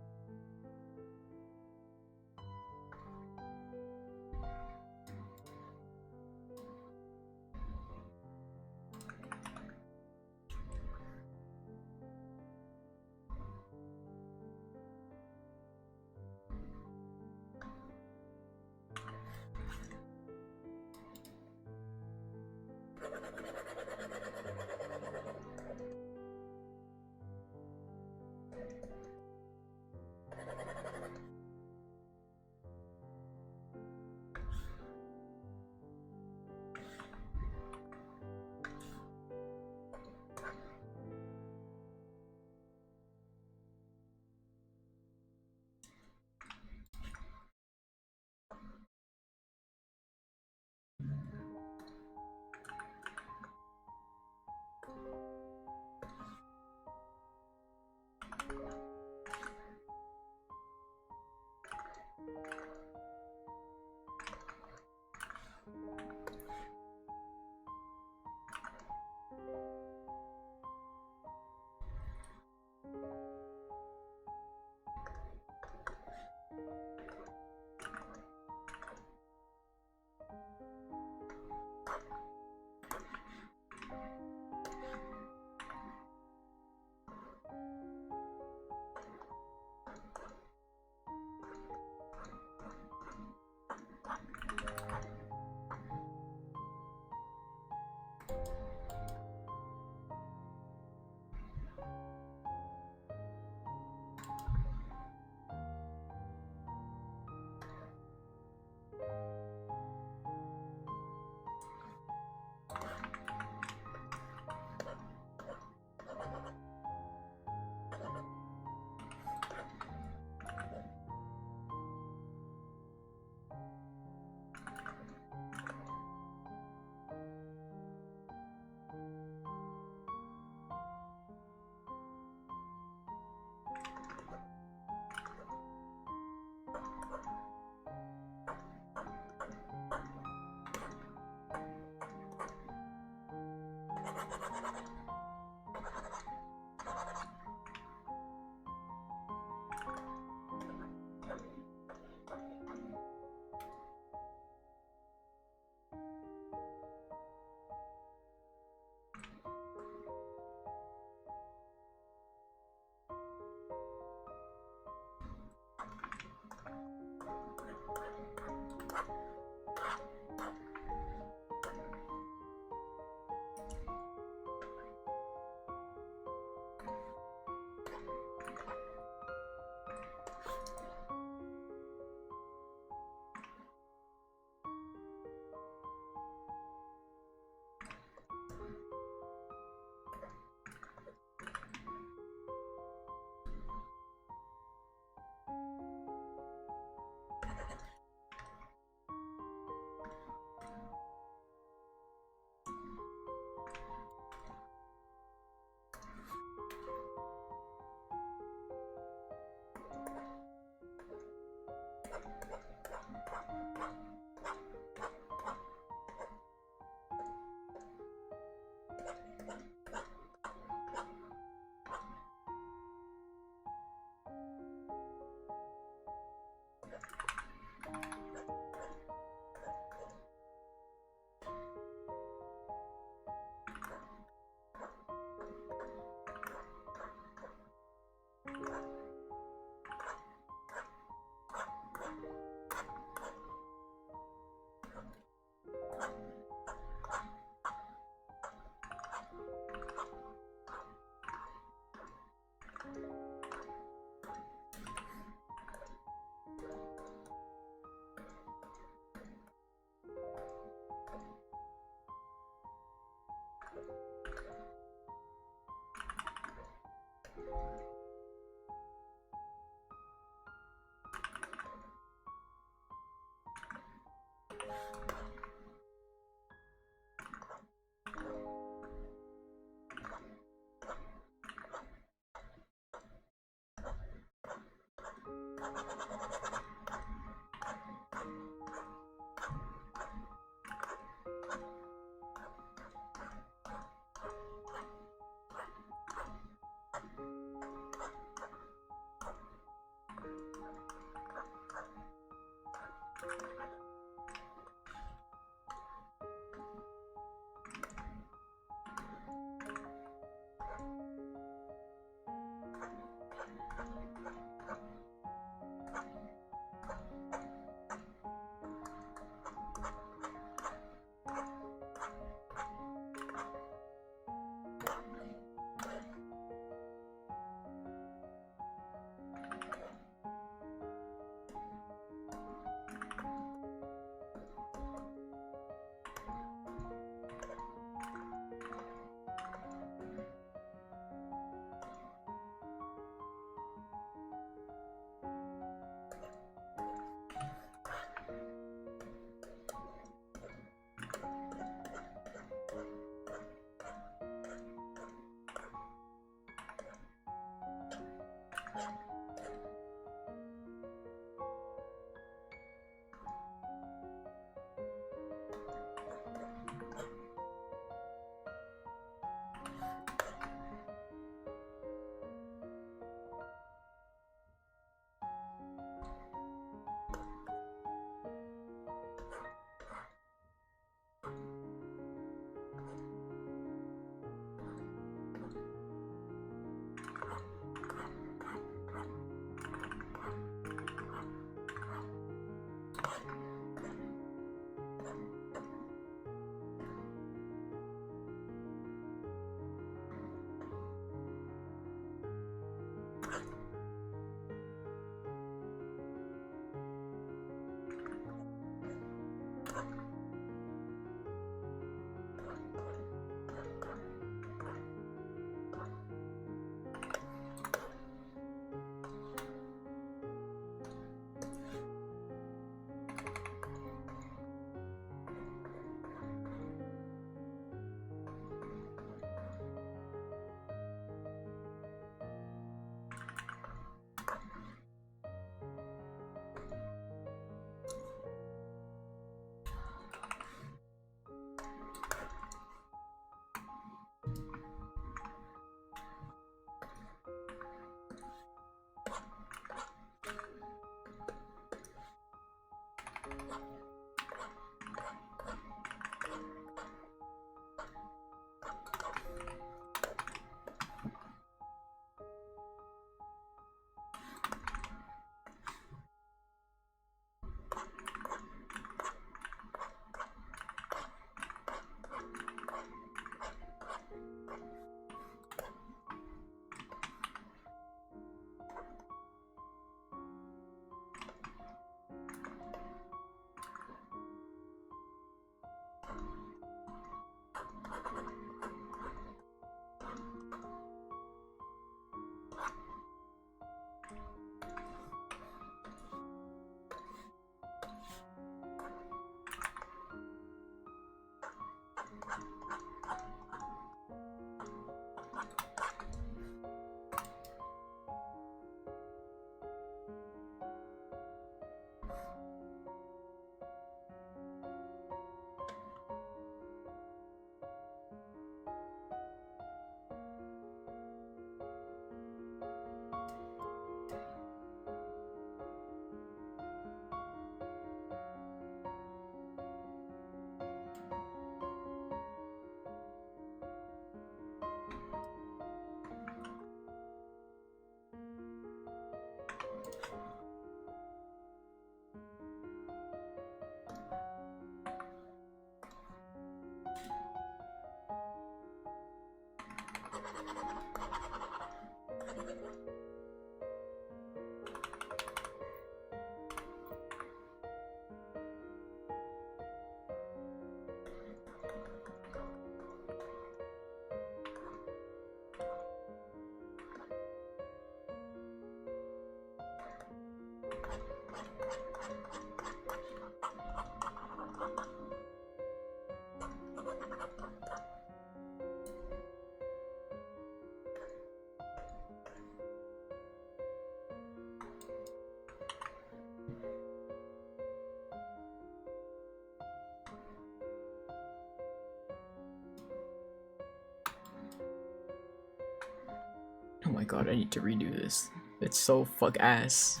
A: Oh my god, I need to redo this. It's so fuck ass.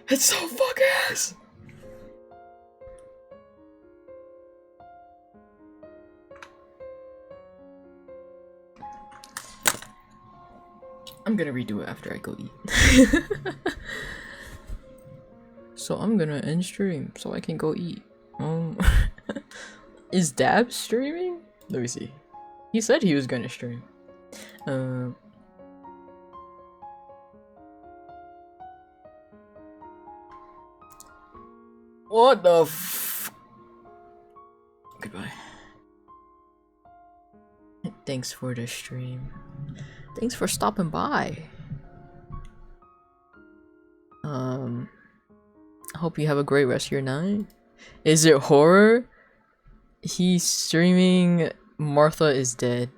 A: It's so fuck ass! I'm gonna redo it after I go eat. So I'm gonna end stream so I can go eat. Is Dab streaming? Let me see. He said he was gonna stream. What the f- Goodbye. Thanks for the stream. Thanks for stopping by. I hope you have a great rest of your night. Is it horror? He's streaming Martha is Dead.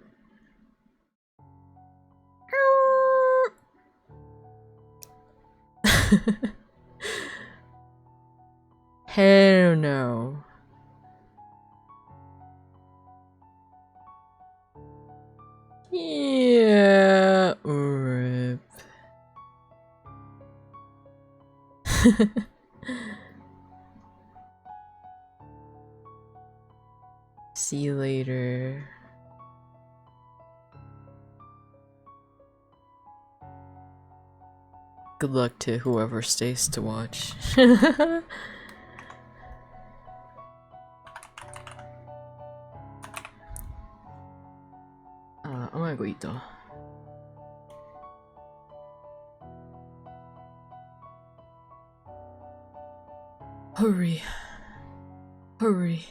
A: Hell no. Yeah, rip. See you later. Good luck to whoever stays to watch. I'm gonna go eat though. Hurry. Hurry.